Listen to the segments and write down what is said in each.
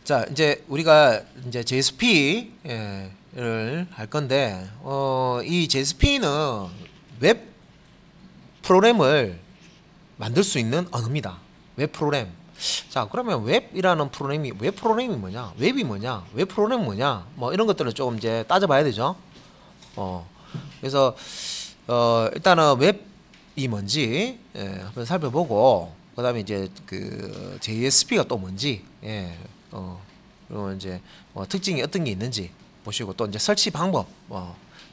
자, 이제 우리가 이제 JSP를 할 건데, 이 JSP는 웹 프로그램을 만들 수 있는 언어입니다. 웹 프로그램. 자, 그러면 웹 프로그램이 뭐냐? 웹이 뭐냐? 웹 프로그램이 뭐냐? 뭐 이런 것들을 조금 이제 따져봐야 되죠. 그래서 일단은 웹이 뭔지 한번 살펴보고, 그다음에 이제 그 JSP가 또 뭔지, 그리고 이제 특징이 어떤 게 있는지 보시고, 또 이제 설치 방법,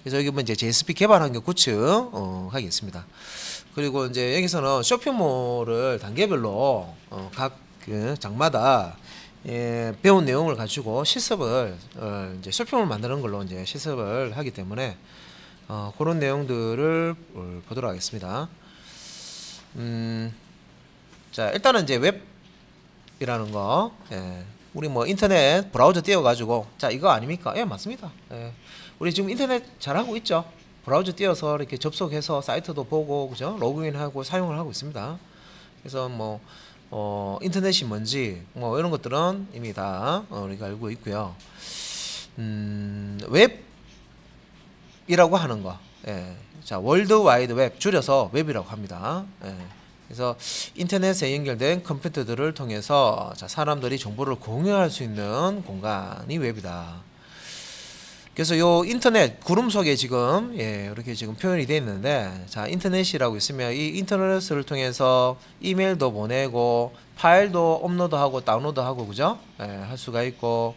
그래서 여기 보면 이제 JSP 개발 환경 구축 하겠습니다. 그리고 이제 여기서는 쇼핑몰을 단계별로 각 그 장마다 배운 내용을 가지고 실습을 이제 쇼핑몰 만드는 걸로 이제 실습을 하기 때문에 그런 내용들을 보도록 하겠습니다. 자, 일단은 이제 웹이라는 거, 우리 뭐 인터넷 브라우저 띄워가지고, 자, 이거 아닙니까? 예, 맞습니다. 우리 지금 인터넷 잘하고 있죠. 브라우저 띄워서 이렇게 접속해서 사이트도 보고, 그죠? 로그인하고 사용을 하고 있습니다. 그래서 뭐 인터넷이 뭔지 뭐 이런 것들은 이미 다 우리가 알고 있고요. 웹이라고 하는 거, 자, 월드 와이드 웹 줄여서 웹이라고 합니다. 그래서 인터넷에 연결된 컴퓨터들을 통해서 자, 사람들이 정보를 공유할 수 있는 공간이 웹이다. 그래서 요 인터넷 구름 속에 지금 이렇게 지금 표현이 되어 있는데, 자, 인터넷이라고 있으면 이 인터넷을 통해서 이메일도 보내고 파일도 업로드하고 다운로드하고, 그죠? 할 수가 있고,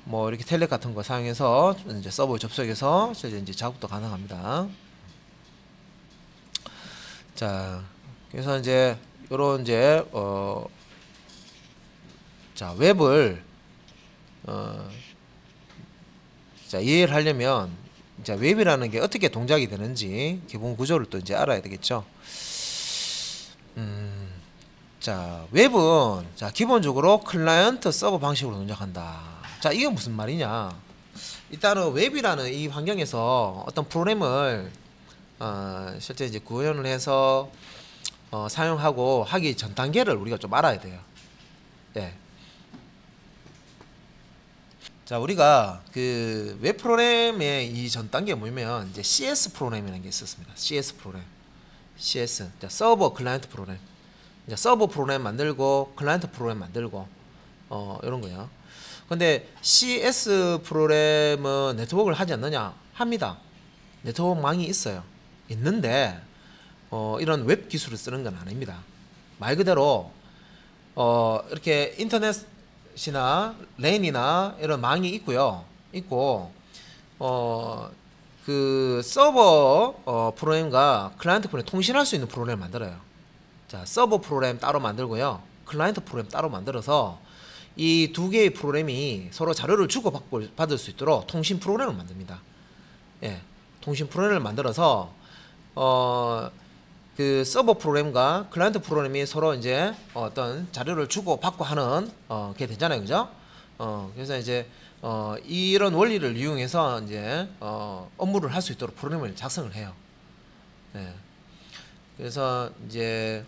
뭐 이렇게 텔레 같은 거 사용해서 이제 서버 접속해서 이제 작업도 가능합니다. 자, 그래서 이제 요런 이제 자, 웹을 자, 이해를 하려면 이제 웹이라는 게 어떻게 동작이 되는지 기본 구조를 또 이제 알아야 되겠죠. 자, 웹은 자, 기본적으로 클라이언트 서버 방식으로 동작한다. 자, 이게 무슨 말이냐? 일단은 웹이라는 이 환경에서 어떤 프로그램을 실제 이제 구현을 해서 사용하고 하기 전 단계를 우리가 좀 알아야 돼요. 자, 우리가 그 웹 프로그램의 이 전 단계가 뭐냐면 이제 CS 프로그램이라는 게 있었습니다. CS 프로그램. CS. 자, 서버 클라이언트 프로그램. 이제 서버 프로그램 만들고 클라이언트 프로그램 만들고 이런 거요. 근데 CS 프로그램은 네트워크를 하지 않느냐? 합니다. 네트워크망이 있어요. 있는데 이런 웹 기술을 쓰는 건 아닙니다. 말 그대로 이렇게 인터넷이나 랜이나 이런 망이 있고요. 있고 그 서버 프로그램과 클라이언트 프로그램 통신할 수 있는 프로그램을 만들어요. 자, 서버 프로그램 따로 만들고요. 클라이언트 프로그램 따로 만들어서 이 두 개의 프로그램이 서로 자료를 주고받을 수 있도록 통신 프로그램을 만듭니다. 통신 프로그램을 만들어서 그 서버 프로그램과 클라이언트 프로그램이 서로 이제 어떤 자료를 주고받고 하는 게 되잖아요, 그죠? 그래서 이제 이런 원리를 이용해서 이제 업무를 할 수 있도록 프로그램을 작성을 해요. 그래서 이제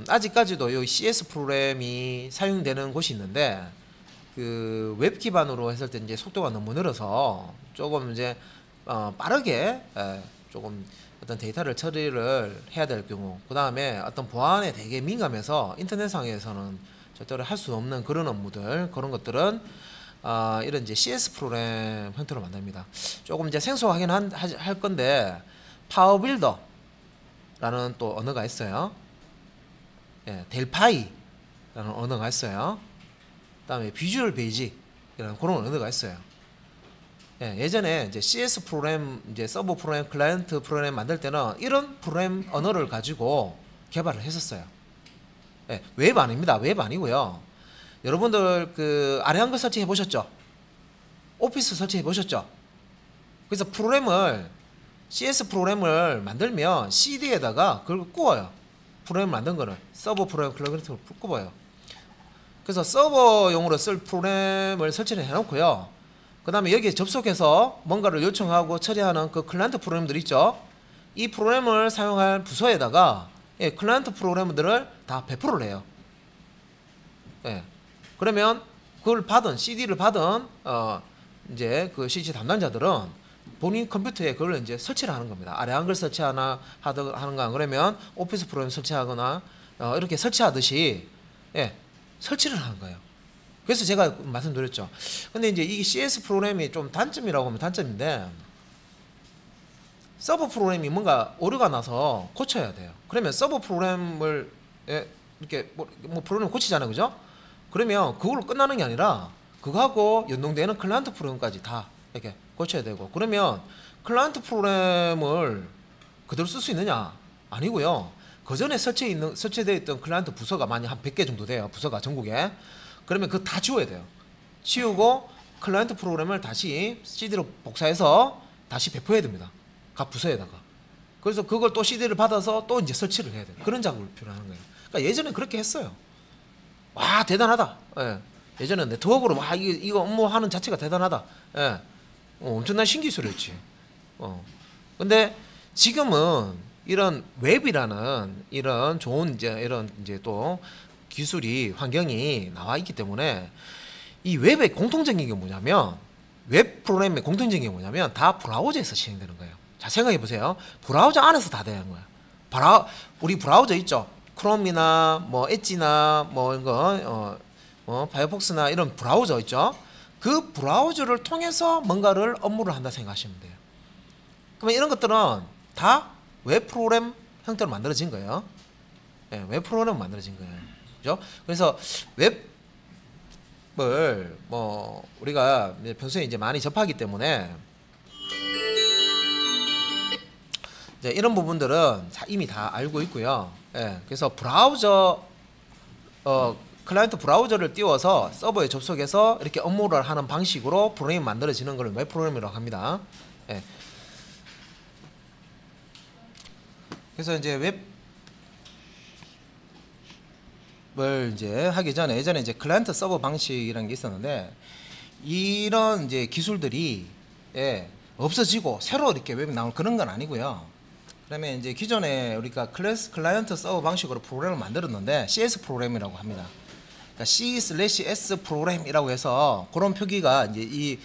아직까지도 이 CS 프로그램이 사용되는 곳이 있는데, 그 웹 기반으로 했을 때 이제 속도가 너무 느려서 조금 이제 빠르게 조금 어떤 데이터를 처리를 해야 될 경우, 그 다음에 어떤 보안에 되게 민감해서 인터넷상에서는 절대로 할 수 없는 그런 업무들, 그런 것들은 이런 이제 CS 프로그램 형태로 만듭니다. 조금 이제 생소하긴 할 건데, 파워빌더 라는 또 언어가 있어요. 델파이라는 언어가 있어요. 그 다음에 비주얼 베이직이라는 그런 언어가 있어요. 예전에 이제 CS 프로그램, 이제 서버 프로그램, 클라이언트 프로그램 만들 때는 이런 프로그램 언어를 가지고 개발을 했었어요. 웹 아닙니다. 웹 아니고요. 여러분들 그 아래한 거 설치해 보셨죠? 오피스 설치해 보셨죠? 그래서 CS 프로그램을 만들면 CD에다가 그걸 구워요. 프로그램 만든 거는 서버 프로그램, 클라이언트를 구워요. 그래서 서버용으로 쓸 프로그램을 설치를 해놓고요. 그 다음에 여기에 접속해서 뭔가를 요청하고 처리하는 그 클라이언트 프로그램들 있죠. 이 프로그램을 사용할 부서에다가 클라이언트 프로그램들을 다 배포를 해요. 그러면 그걸 받은 CD를 받은 이제 그 CC 담당자들은 본인 컴퓨터에 그걸 이제 설치를 하는 겁니다. 아래 한글 설치하나 하는가 그러면 오피스 프로그램 설치하거나 이렇게 설치하듯이 예, 설치를 하는 거예요. 그래서 제가 말씀드렸죠. 근데 이제 이 CS 프로그램이 좀 단점이라고 하면 단점인데 서버 프로그램이 뭔가 오류가 나서 고쳐야 돼요. 그러면 서버 프로그램을 이렇게 뭐 프로그램 고치잖아요, 그죠? 그러면 그걸로 끝나는 게 아니라 그거하고 연동되는 클라이언트 프로그램까지 다 이렇게 고쳐야 되고, 그러면 클라이언트 프로그램을 그대로 쓸 수 있느냐? 아니고요. 그 전에 설치되어 있던 클라이언트 부서가 만약 한 100개 정도 돼요. 부서가 전국에. 그러면 그거 다 지워야 돼요. 지우고 클라이언트 프로그램을 다시 CD로 복사해서 다시 배포해야 됩니다. 각 부서에다가. 그래서 그걸 또 CD를 받아서 또 이제 설치를 해야 돼요. 그런 작업을 필요하는 거예요. 그러니까 예전에 그렇게 했어요. 와, 대단하다. 예. 예전에 네트워크로 와 이거 업무하는 자체가 대단하다. 예. 엄청난 신기술이었지. 근데 지금은 이런 웹이라는 이런 좋은 이런 또 기술이 환경이 나와 있기 때문에 이 웹의 공통적인 게 뭐냐면, 웹 프로그램의 공통적인 게 뭐냐면 다 브라우저에서 진행되는 거예요. 자, 생각해 보세요. 브라우저 안에서 다 되는 거야. 우리 브라우저 있죠. 크롬이나 뭐 엣지나 뭐 이거 파이어폭스나 이런 브라우저 있죠. 그 브라우저를 통해서 뭔가를 업무를 한다 생각하시면 돼요. 그러면 이런 것들은 다 웹 프로그램 형태로 만들어진 거예요. 네, 웹 프로그램 만들어진 거예요. 그죠? 그래서 웹을 뭐 우리가 평소에 이제 많이 접하기 때문에 이제 이런 부분들은 이미 다 알고 있고요. 예, 그래서 브라우저 클라이언트 브라우저를 띄워서 서버에 접속해서 이렇게 업무를 하는 방식으로 프로그램이 만들어지는 걸 웹 프로그램이라고 합니다. 예. 그래서 이제 웹을 이제 하기 전에 예전에 이제 클라이언트 서버 방식이라는 게 있었는데, 이런 이제 기술들이 없어지고 새로 이렇게 웹이 나올 그런 건 아니고요. 그러면 이제 기존에 우리가 클라이언트 서버 방식으로 프로그램을 만들었는데 CS 프로그램이라고 합니다. 그러니까 C/S 프로그램이라고 해서 그런 표기가 이제 이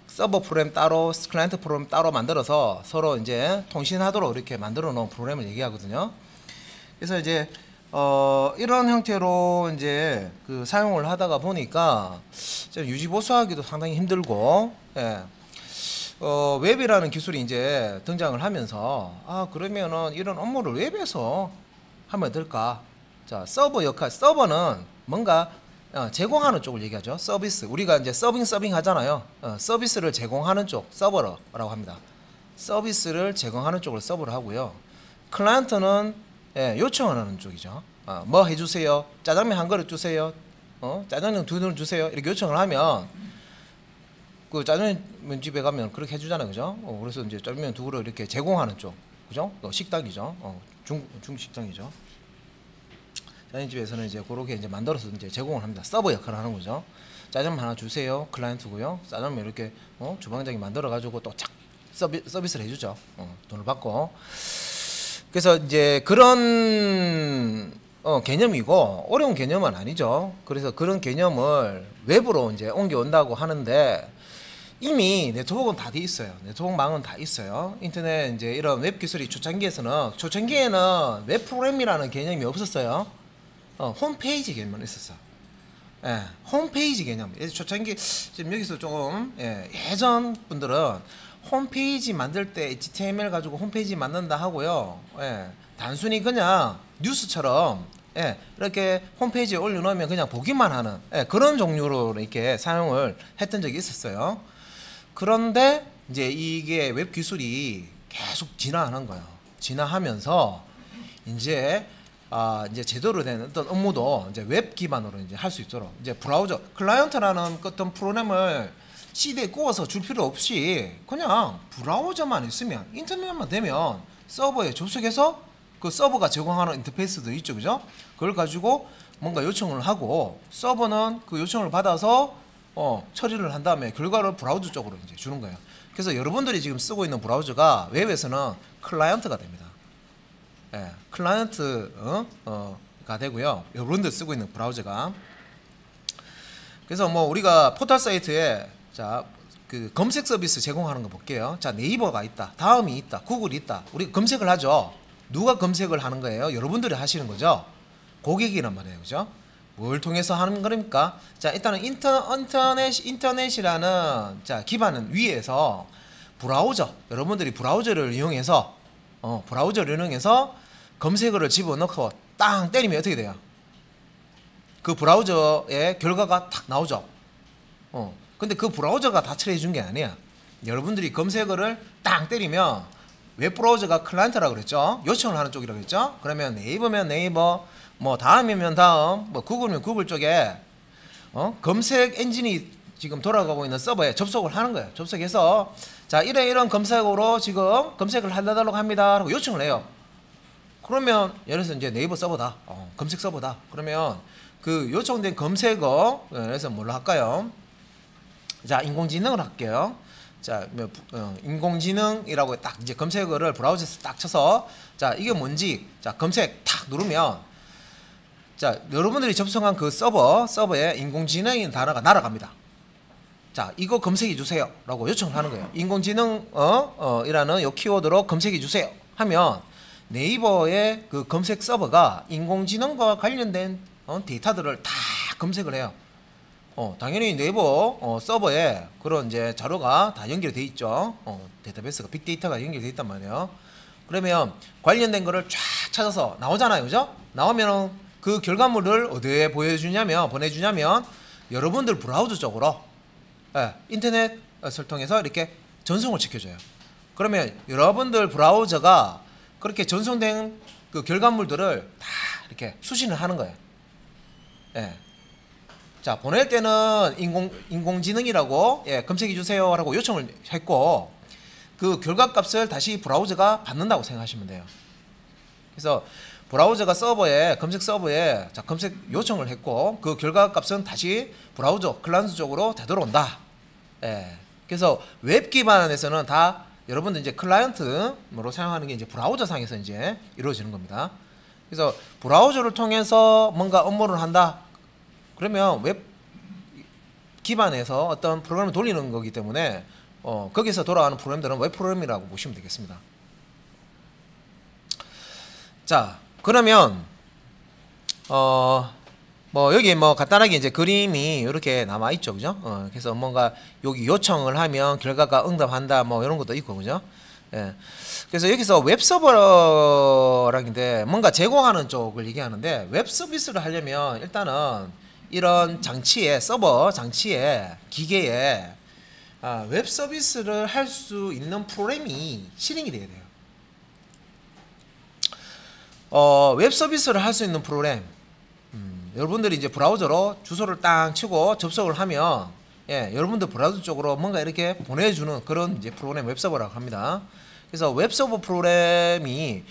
서버 프로그램 따로, 클라이언트 프로그램 따로 만들어서 서로 이제 통신하도록 이렇게 만들어 놓은 프로그램을 얘기하거든요. 그래서 이제 이런 형태로 이제 그 사용을 하다가 보니까 유지 보수하기도 상당히 힘들고, 예. 웹이라는 기술이 이제 등장을 하면서 그러면은 이런 업무를 웹에서 하면 될까? 자, 서버 역할, 서버는 뭔가 제공하는 쪽을 얘기하죠. 서비스. 우리가 이제 서빙 하잖아요. 서비스를 제공하는 쪽, 서버라고 합니다. 서비스를 제공하는 쪽을 서버로 하고요. 클라이언트는 요청하는 쪽이죠. 뭐 해주세요. 짜장면 한 그릇 주세요. 짜장면 2그릇 주세요. 이렇게 요청을 하면 그 짜장면 집에 가면 그렇게 해주잖아요, 그죠? 그래서 이제 짜장면 2그릇 이렇게 제공하는 쪽, 그죠? 식당이죠. 중식당이죠. 짜장면집에서는 이제 그렇게 이제 만들어서 이제 제공을 합니다. 서버 역할을 하는 거죠. 짜장면 하나 주세요. 클라이언트고요. 짜장면 이렇게 주방장이 만들어 가지고 또 착 서비스를 해주죠. 돈을 받고. 그래서 이제 그런 개념이고 어려운 개념은 아니죠. 그래서 그런 개념을 웹으로 이제 옮겨온다고 하는데 이미 네트워크는 다 돼 있어요. 네트워크망은 다 있어요. 인터넷 이제 이런 웹 기술이 초창기에는 웹 프로그램이라는 개념이 없었어요. 홈페이지 개념만 있었어. 예, 홈페이지 개념. 초창기 지금 여기서 조금 예전 분들은 홈페이지 만들 때 HTML 가지고 홈페이지 만든다 하고요. 단순히 그냥 뉴스처럼 이렇게 홈페이지에 올려놓으면 그냥 보기만 하는 그런 종류로 이렇게 사용을 했던 적이 있었어요. 그런데 이제 이게 웹 기술이 계속 진화하는 거예요. 진화하면서 이제 제대로 된 어떤 업무도 이제 웹 기반으로 이제 할 수 있도록 이제 브라우저 클라이언트라는 어떤 프로그램을 CD에 꽂아서 줄 필요 없이 그냥 브라우저만 있으면 인터넷만 되면 서버에 접속해서 그 서버가 제공하는 인터페이스도 있죠, 그죠? 그걸 가지고 뭔가 요청을 하고 서버는 그 요청을 받아서 처리를 한 다음에 결과를 브라우저 쪽으로 이제 주는 거예요. 그래서 여러분들이 지금 쓰고 있는 브라우저가 웹에서는 클라이언트가 됩니다. 클라이언트가 되고요. 여러분들 쓰고 있는 브라우저가. 그래서 뭐 우리가 포털 사이트에 자, 그 검색 서비스 제공하는 거 볼게요. 자, 네이버가 있다, 다음이 있다, 구글이 있다. 우리 검색을 하죠. 누가 검색을 하는 거예요? 여러분들이 하시는 거죠. 고객이란 말이에요, 그죠? 뭘 통해서 하는 거니까? 자, 일단은 인터넷이라는 자 기반 위에서 브라우저, 여러분들이 브라우저를 이용해서 검색어를 집어넣고 땅 때리면 어떻게 돼요? 그 브라우저의 결과가 탁 나오죠. 근데 그 브라우저가 다 처리해 준 게 아니야. 여러분들이 검색어를 땅 때리면 웹브라우저가 클라이언트라고 그랬죠. 요청을 하는 쪽이라고 그랬죠. 그러면 네이버면 네이버, 뭐 다음이면 다음, 뭐 구글이면 구글 쪽에 검색 엔진이 지금 돌아가고 있는 서버에 접속을 하는 거예요. 접속해서 자, 이런 검색어로 지금 검색을 해달라고 합니다 라고 요청을 해요. 그러면 예를 들어서 이제 네이버 서버다, 검색 서버다. 그러면 그 요청된 검색어, 그래서 뭘로 할까요? 자, 인공지능을 할게요. 자, 인공지능이라고 딱 이제 검색어를 브라우저에서 딱 쳐서 자, 이게 뭔지 자, 검색 탁 누르면 자, 여러분들이 접속한 그 서버에 인공지능인 단어가 날아갑니다. 자, 이거 검색해 주세요 라고 요청을 하는 거예요. 인공지능 이라는 요 키워드로 검색해 주세요 하면 네이버의 그 검색 서버가 인공지능과 관련된 데이터들을 다 검색을 해요. 당연히 네이버 서버에 그런 이제 자료가 다 연결돼 있죠. 데이터베이스가 빅데이터가 연결돼 있단 말이에요. 그러면 관련된 거를 쫙 찾아서 나오잖아요, 그죠? 나오면 그 결과물을 어디에 보내주냐면 여러분들 브라우저 쪽으로 인터넷을 통해서 이렇게 전송을 시켜줘요. 그러면 여러분들 브라우저가 그렇게 전송된 그 결과물들을 다 이렇게 수신을 하는 거예요. 예. 자, 보낼 때는 인공지능이라고 검색해 주세요 라고 요청을 했고 그 결과값을 다시 브라우저가 받는다고 생각하시면 돼요. 그래서 브라우저가 검색 서버에 자, 검색 요청을 했고 그 결과값은 다시 브라우저 클라이언트 쪽으로 되돌아온다. 그래서 웹 기반에서는 다 여러분들 이제 클라이언트로 사용하는 게 이제 브라우저 상에서 이제 이루어지는 겁니다. 그래서 브라우저를 통해서 뭔가 업무를 한다. 그러면 웹 기반에서 어떤 프로그램을 돌리는 거기 때문에 거기서 돌아가는 프로그램들은 웹 프로그램이라고 보시면 되겠습니다. 자, 그러면 뭐 여기 뭐 간단하게 이제 그림이 이렇게 남아 있죠, 그죠? 그래서 뭔가 여기 요청을 하면 결과가 응답한다, 뭐 이런 것도 있고, 그죠? 예. 그래서 여기서 웹 서버랑인데 뭔가 제공하는 쪽을 얘기하는데 웹 서비스를 하려면 일단은 이런 장치에 서버 장치에 기계에 웹 서비스를 할 수 있는 프로그램이 실행이 돼야 돼요. 웹 서비스를 할 수 있는 프로그램. 여러분들이 이제 브라우저로 주소를 딱 치고 접속을 하면 여러분들 브라우저 쪽으로 뭔가 이렇게 보내주는 그런 이제 프로그램 웹 서버라고 합니다. 그래서 웹 서버 프로그램이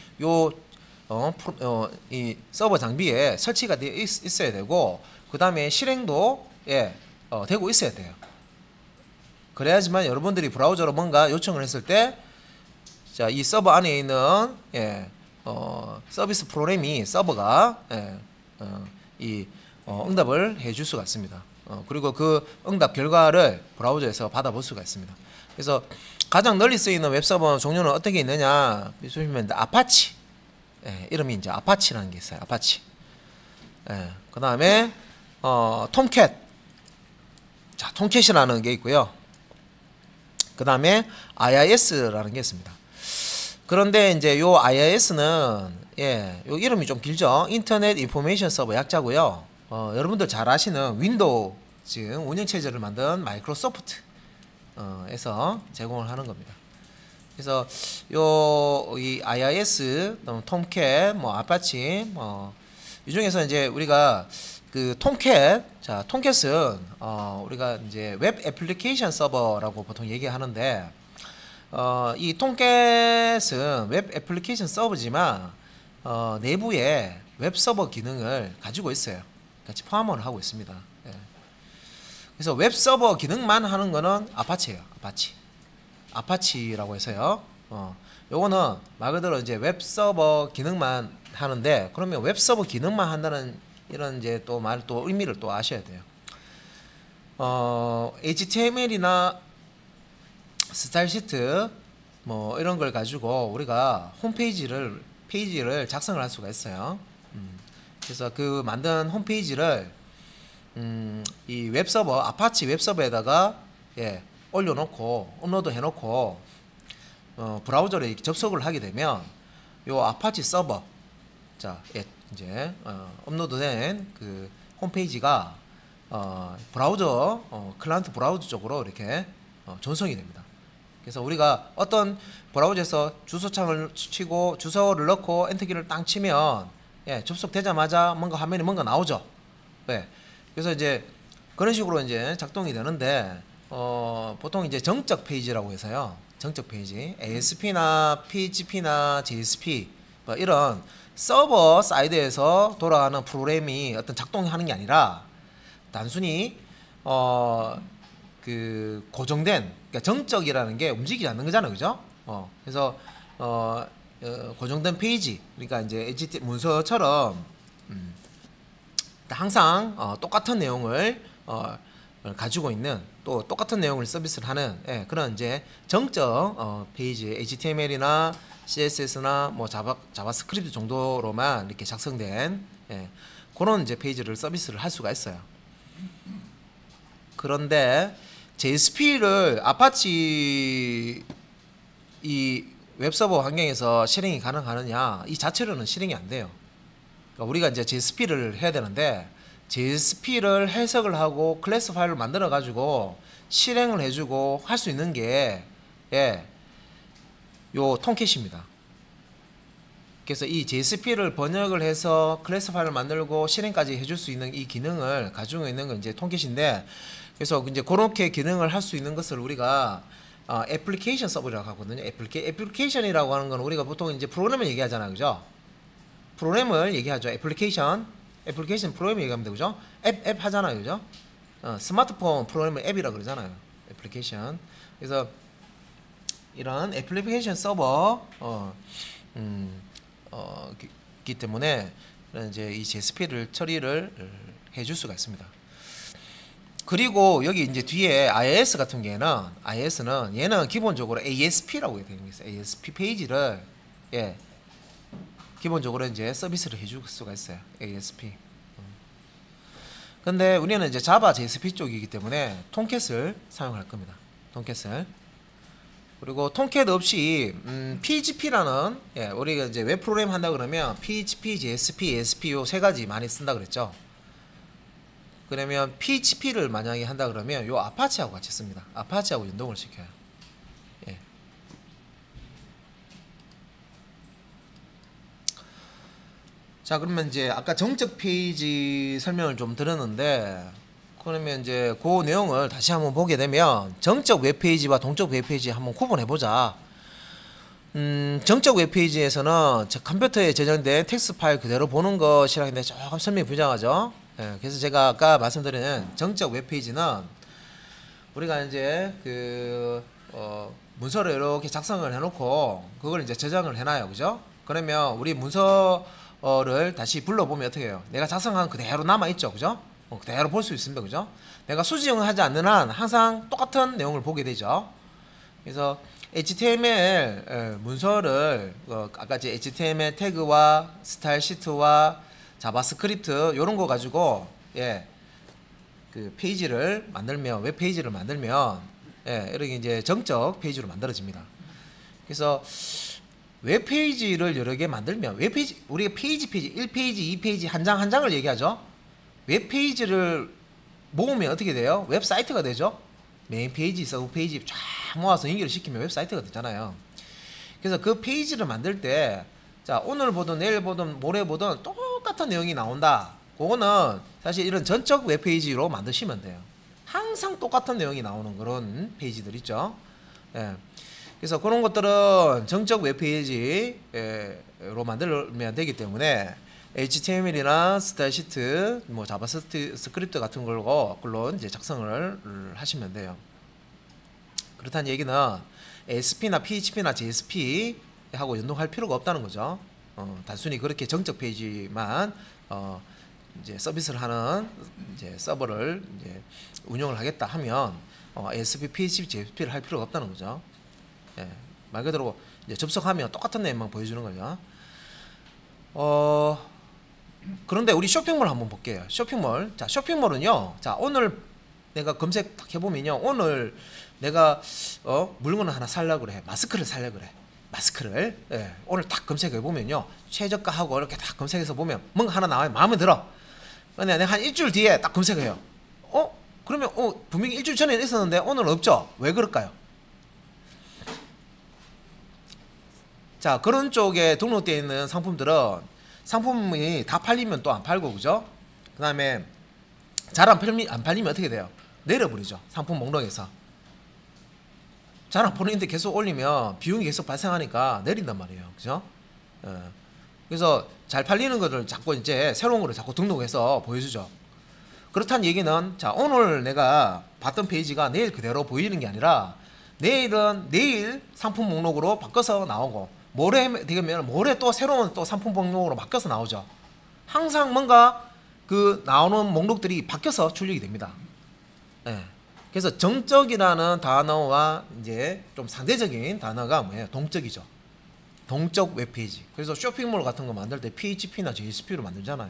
이 서버 장비에 설치가 되어 있어야 되고 그 다음에 실행도 되고 있어야 돼요. 그래야지만 여러분들이 브라우저로 뭔가 요청을 했을 때 자, 이 서버 안에 있는 서비스 프로그램이 서버가 응답을 해줄 수가 있습니다. 그리고 그 응답 결과를 브라우저에서 받아볼 수가 있습니다. 그래서 가장 널리 쓰이는 웹서버 종류는 어떻게 있느냐? 보시면 아파치, 이름이 이제 아파치라는 게 있어요. 아파치. 그 다음에 톰캣, 자, 톰캣이라는 게 있고요. 그 다음에 IIS라는 게 있습니다. 그런데 이제 요 IIS는 요 이름이 좀 길죠. 인터넷 인포메이션 서버 약자고요. 여러분들 잘 아시는 윈도우 즉 운영체제를 만든 마이크로소프트 에서 제공을 하는 겁니다. 그래서 이 IIS, 톰캣, 뭐 아파치, 이 중에서 이제 우리가 그 톰캣, 자, 톰캣은 우리가 이제 웹 애플리케이션 서버라고 보통 얘기하는데 이 톰캣은 웹 애플리케이션 서버지만 내부에 웹 서버 기능을 가지고 있어요. 같이 포함을 하고 있습니다. 그래서 웹 서버 기능만 하는 거는 아파치예요. 아파치라고 해서요. 요거는 말 그대로 이제 웹 서버 기능만 하는데 그러면 웹 서버 기능만 한다는 이런 이제 또 말 또 의미를 또 아셔야 돼요. HTML이나 스타일 시트 뭐 이런 걸 가지고 우리가 페이지를 작성을 할 수가 있어요. 그래서 그 만든 홈페이지를 이 웹서버 아파치 웹서버에다가 올려놓고 업로드 해놓고 브라우저로 이렇게 접속을 하게 되면 요 아파치 서버 이제 업로드된 그 홈페이지가 브라우저 클라이언트 브라우저 쪽으로 이렇게 전송이 됩니다. 그래서 우리가 어떤 브라우저에서 주소창을 치고 주소를 넣고 엔터키를 땅 치면 접속되자마자 화면에 뭔가 나오죠. 그래서 이제 그런 식으로 이제 작동이 되는데 보통 이제 정적 페이지라고 해서요. 정적 페이지 ASP나 PHP나 JSP 뭐 이런 서버 사이드에서 돌아가는 프로그램이 어떤 작동하는 게 아니라 단순히 그 고정된 그러니까 정적이라는 게 움직이지 않는 거잖아요, 그죠? 그래서 고정된 페이지 그러니까 이제 HTML 문서처럼 항상 똑같은 내용을 가지고 있는 또 똑같은 내용을 서비스를 하는 그런 이제 정적 페이지 HTML이나 CSS나 뭐 자바스크립트 정도로만 이렇게 작성된 그런 이제 페이지를 서비스를 할 수가 있어요. 그런데 JSP를 아파치 이 웹서버 환경에서 실행이 가능하느냐 이 자체로는 실행이 안 돼요. 그러니까 우리가 이제 JSP를 해야 되는데 JSP를 해석을 하고 클래스 파일을 만들어 가지고 실행을 해주고 할 수 있는 게 요 톰캣입니다. 그래서 이 JSP를 번역을 해서 클래스 파일을 만들고 실행까지 해줄 수 있는 이 기능을 가지고 있는 건 이제 톰캣인데 그래서 이제 그렇게 기능을 할 수 있는 것을 우리가 애플리케이션 서버라고 하거든요. 애플리케이션이라고 하는 건 우리가 보통 이제 프로그램을 얘기하잖아요, 그죠? 프로그램을 얘기하죠. 애플리케이션 프로그램 얘기하면 되죠. 앱 하잖아요, 그죠? 스마트폰 프로그램을 앱이라 그러잖아요. 애플리케이션. 그래서 이런 애플리케이션 서버 기 때문에 이제 이 JSP를 처리를 해줄 수가 있습니다. 그리고 여기 이제 뒤에 IIS 같은 경우에는 얘는 기본적으로 ASP라고 되어 있어요. ASP 페이지를 기본적으로 이제 서비스를 해줄 수가 있어요. ASP. 근데 우리는 이제 자바 JSP 쪽이기 때문에 톰캣을 사용할 겁니다. 톰캣을. 그리고 톰캣 없이 PHP라는 우리가 이제 웹 프로그램 한다 그러면 PHP, JSP, ASP 요 세 가지 많이 쓴다 그랬죠. 그러면 PHP를 만약에 한다 그러면 요 아파치하고 같이 씁니다. 아파치하고 연동을 시켜요. 자, 그러면 이제 아까 정적 페이지 설명을 좀 드렸는데 그러면 이제 그 내용을 다시 한번 보게 되면 정적 웹페이지와 동적 웹페이지 한번 구분해 보자. 정적 웹페이지에서는 컴퓨터에 저장된 텍스트 파일 그대로 보는 것이랑 근데 조금 설명이 부족하죠. 그래서 제가 아까 말씀드린 정적 웹페이지는 우리가 이제 그 문서를 이렇게 작성을 해놓고 그걸 이제 저장을 해놔요, 그죠? 그러면 우리 문서를 다시 불러보면 어떻게 해요? 내가 작성한 그대로 남아있죠, 그죠? 그대로 볼 수 있습니다, 그죠? 내가 수정을 하지 않는 한 항상 똑같은 내용을 보게 되죠. 그래서 HTML 문서를 아까 이제 HTML 태그와 스타일 시트와 자바스크립트 이런 거 가지고 그 페이지를 만들면 웹 페이지를 만들면 이렇게 이제 정적 페이지로 만들어집니다. 그래서 웹 페이지를 여러 개 만들면 웹 페이지 우리가 페이지 1페이지, 2페이지 한 장 한 장을 얘기하죠. 웹 페이지를 모으면 어떻게 돼요? 웹사이트가 되죠. 메인 페이지, 서브 페이지 쫙 모아서 연결을 시키면 웹사이트가 되잖아요. 그래서 그 페이지를 만들 때 자, 오늘 보든 내일 보든 모레 보든 똑같은 내용이 나온다. 그거는 사실 이런 전적 웹페이지로 만드시면 돼요. 항상 똑같은 내용이 나오는 그런 페이지들 있죠. 그래서 그런 것들은 정적 웹페이지로 만들면 되기 때문에 HTML이나 스타일 시트, 뭐 자바스크립트 같은 걸로 이제 작성을 하시면 돼요. 그렇다는 얘기는 ASP나 PHP나 JSP 하고 연동할 필요가 없다는 거죠. 단순히 그렇게 정적 페이지만 이제 서비스를 하는 이제 서버를 이제 운영을 하겠다 하면 ASP, PHP, JSP를 할 필요가 없다는 거죠. 예, 말 그대로 이제 접속하면 똑같은 내용만 보여주는 거죠. 그런데 우리 쇼핑몰 한번 볼게요. 쇼핑몰. 자, 쇼핑몰은요. 자, 오늘 내가 검색 딱 해보면요. 오늘 내가 물건을 하나 살려고 그래. 마스크를 살려고 그래. 마스크를. 예, 오늘 딱 검색해보면요. 최저가하고 이렇게 딱 검색해서 보면 뭔가 하나 나와요. 마음에 들어. 근데 내가 한 일주일 뒤에 딱 검색해요. 그러면 분명히 일주일 전에 있었는데 오늘은 없죠. 왜 그럴까요? 자, 그런 쪽에 등록되어 있는 상품들은 상품이 다 팔리면 또 안 팔고, 그죠? 그 다음에 잘 안 팔리면 어떻게 돼요? 내려버리죠. 상품 목록에서. 잘 안 팔리는데 계속 올리면 비용이 계속 발생하니까 내린단 말이에요. 그죠? 그래서 잘 팔리는 거를 자꾸 이제 새로운 거를 자꾸 등록해서 보여주죠. 그렇다는 얘기는, 자, 오늘 내가 봤던 페이지가 내일 그대로 보이는 게 아니라 내일은 내일 상품 목록으로 바꿔서 나오고, 모레 되면 모레 또 새로운 또 상품 목록으로 바뀌어서 나오죠. 항상 뭔가 그 나오는 목록들이 바뀌어서 출력이 됩니다. 예. 그래서 정적이라는 단어와 이제 좀 상대적인 단어가 뭐예요? 동적이죠. 동적 웹페이지. 그래서 쇼핑몰 같은 거 만들 때 PHP나 JSP로 만들잖아요.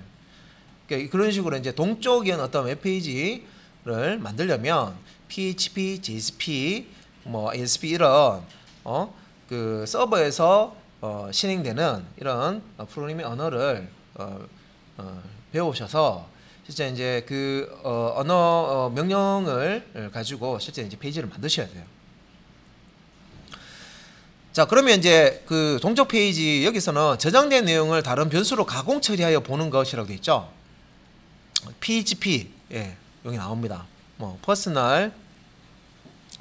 그러니까 그런 식으로 이제 동적인 어떤 웹페이지를 만들려면 PHP, JSP, 뭐 ASP 이런 그 서버에서 실행되는 이런 프로그래밍 언어를 배우셔서 실제 이제 그 언어 명령을 가지고 실제 이제 페이지를 만드셔야 돼요. 자, 그러면 이제 그 동적 페이지 여기서는 저장된 내용을 다른 변수로 가공 처리하여 보는 것이라고 되어 있죠. PHP, 예, 여기 나옵니다. 뭐 퍼스널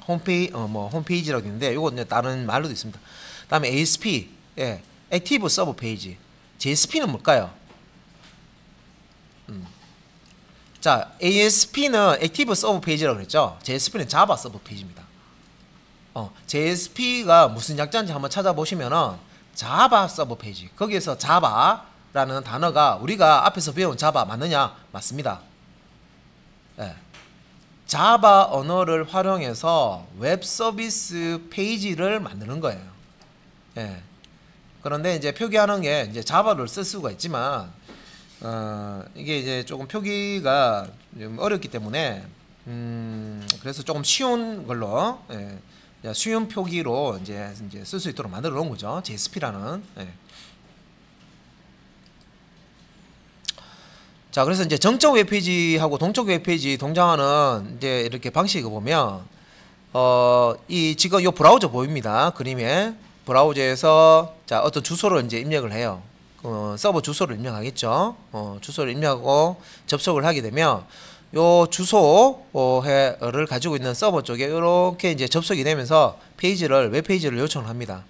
홈페이지라고 있는데 이거 이제 다른 말로도 있습니다. 다음에 ASP, 예, 액티브 서버 페이지. JSP는 뭘까요? 자, ASP는 액티브 서버 페이지라고 그랬죠. JSP는 자바 서버 페이지입니다. JSP가 무슨 약자인지 한번 찾아보시면은 자바 서버 페이지. 거기에서 자바라는 단어가 우리가 앞에서 배운 자바 맞느냐? 맞습니다. 예. 자바 언어를 활용해서 웹 서비스 페이지를 만드는 거예요. 예. 그런데 이제 표기하는 게 이제 자바를 쓸 수가 있지만 이게 이제 조금 표기가 좀 어렵기 때문에 그래서 조금 쉬운 걸로, 예, 쉬운 표기로 이제 쓸 수 있도록 만들어 놓은 거죠. JSP라는. 예. 자, 그래서 이제 정적 웹페이지하고 동적 웹페이지 동작하는 이제 이렇게 방식을 보면 이 지금 이 브라우저 보입니다. 그림에 브라우저에서 자 어떤 주소를 이제 입력을 해요. 서버 주소를 입력하겠죠. 주소를 입력하고 접속을 하게 되면 요 주소를 가지고 있는 서버 쪽에 이렇게 이제 접속이 되면서 웹페이지를 요청을 합니다.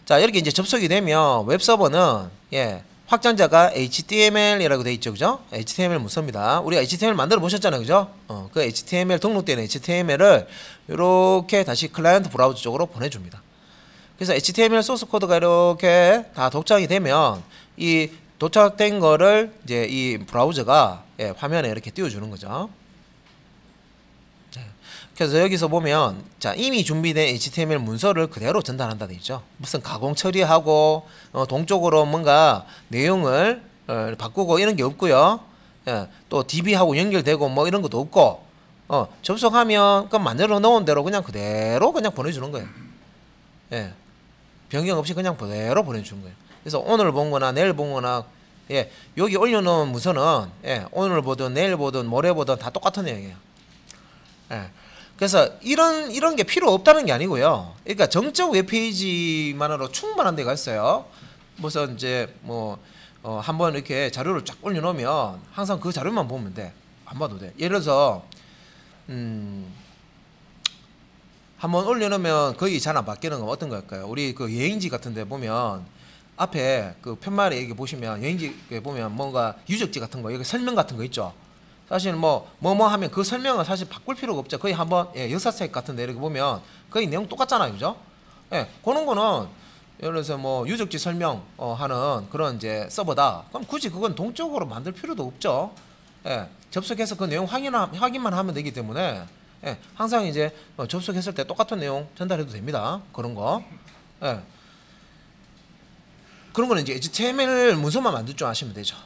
자, 이렇게 이제 접속이 되면 웹 서버는, 예, 확장자가 HTML이라고 되어 있죠, 그죠? HTML 문서입니다. 우리가 HTML 만들어 보셨잖아요, 그죠? 그 HTML 등록된 HTML을 이렇게 다시 클라이언트 브라우저 쪽으로 보내줍니다. 그래서 HTML 소스 코드가 이렇게 다 도착이 되면 이 도착된 거를 이제 이 브라우저가, 예, 화면에 이렇게 띄워주는 거죠. 그래서 여기서 보면 자 이미 준비된 HTML 문서를 그대로 전달한다 돼 있죠. 무슨 가공 처리하고 동쪽으로 뭔가 내용을 바꾸고 이런 게 없고요. 예, 또 DB하고 연결되고 뭐 이런 것도 없고 접속하면 그 만들어 놓은 대로 그냥 그대로 그냥 보내주는 거예요. 예, 변경 없이 그냥 그대로 보내주는 거예요. 그래서 오늘 본 거나 내일 본 거나, 예, 여기 올려놓은 문서는, 예, 오늘 보든 내일 보든 모레 보든 다 똑같은 내용이에요. 예. 그래서 이런 게 필요 없다는 게 아니고요. 그러니까 정적 웹페이지만으로 충분한 데가 있어요. 무슨 이제 뭐 한번 이렇게 자료를 쫙 올려놓으면 항상 그 자료만 보면 돼. 안 봐도 돼. 예를 들어서 한번 올려놓으면 거의 잘 안 바뀌는 건 어떤 걸까요? 우리 그 여행지 같은 데 보면 앞에 그 편말에 여기 보시면 여행지에 보면 뭔가 유적지 같은 거 여기 설명 같은 거 있죠. 사실 뭐 하면 그 설명은 사실 바꿀 필요가 없죠. 거의 한번, 예, 역사책 같은 데 이렇게 보면 거의 내용 똑같잖아요, 그죠? 예, 그런 거는 예를 들어서 뭐 유적지 설명 하는 그런 이제 서버다. 그럼 굳이 그건 동적으로 만들 필요도 없죠. 예, 접속해서 그 내용 확인만 하면 되기 때문에 예, 항상 이제 접속했을 때 똑같은 내용 전달해도 됩니다. 그런 거. 예. 그런 거는 이제 HTML 문서만 만들 줄 아시면 되죠.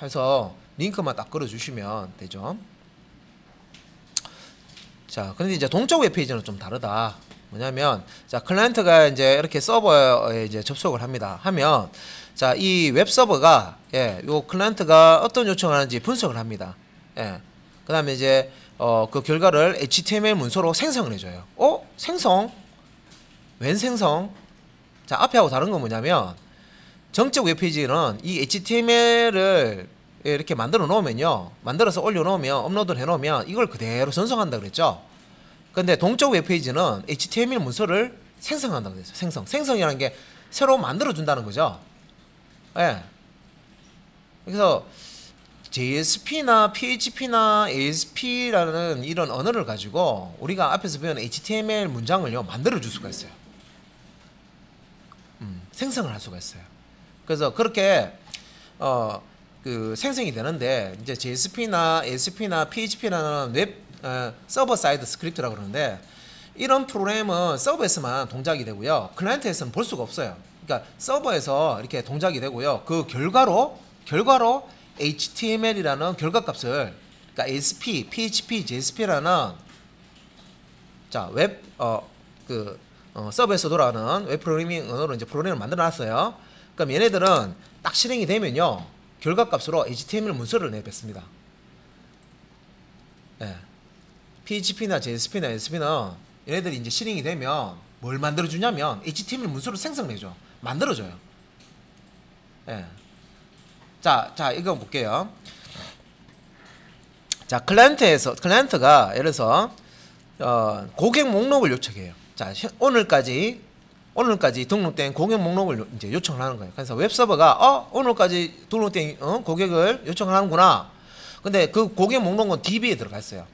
해서 링크만 딱 걸어주시면 되죠. 자, 그런데 이제 동적 웹페이지는 좀 다르다. 뭐냐면, 자, 클라이언트가 이제 이렇게 서버에 이제 접속을 합니다. 하면, 자, 이 웹 서버가, 예, 요 클라이언트가 어떤 요청을 하는지 분석을 합니다. 예. 그 다음에 이제, 그 결과를 HTML 문서로 생성을 해줘요. 생성? 웬 생성? 자, 앞에 하고 다른 건 뭐냐면, 정적 웹페이지는 이 HTML을 이렇게 만들어 놓으면요, 만들어서 올려 놓으면, 업로드를 해 놓으면 이걸 그대로 전송한다 그랬죠. 근데 동적 웹페이지는 HTML 문서를 생성한다고 그랬어요. 생성이라는 게 새로 만들어 준다는 거죠. 예. 그래서 JSP나 PHP나 ASP라는 이런 언어를 가지고 우리가 앞에서 배운 HTML 문장을요, 만들어 줄 수가 있어요. 생성을 할 수가 있어요. 그래서 그렇게 그 생성이 되는데, 이제 JSP나 ASP나 PHP라는 웹 서버 사이드 스크립트라고 그러는데, 이런 프로그램은 서버에서만 동작이 되고요, 클라이언트에서는 볼 수가 없어요. 그러니까 서버에서 이렇게 동작이 되고요, 그 결과로 HTML이라는 결과값을, 그러니까 ASP, PHP, JSP라는 자 웹 서버에서 돌아가는 웹 프로그래밍 언어로 이제 프로그램을 만들어 놨어요. 그럼 얘네들은 딱 실행이 되면요, 결과값으로 HTML 문서를 내뱉습니다. 예. PHP나 JSP나 ASP는 얘네들이 이제 실행이 되면 뭘 만들어주냐면 HTML 문서를 생성해줘. 만들어줘요. 예. 자, 이거 볼게요. 자, 클라이언트가 예를 들어서 고객 목록을 요청해요. 자, 오늘까지 등록된 고객 목록을 이제 요청을 하는 거예요. 그래서 웹 서버가 오늘까지 등록된 고객을 요청을 하는구나. 근데 그 고객 목록은 DB에 들어가 있어요.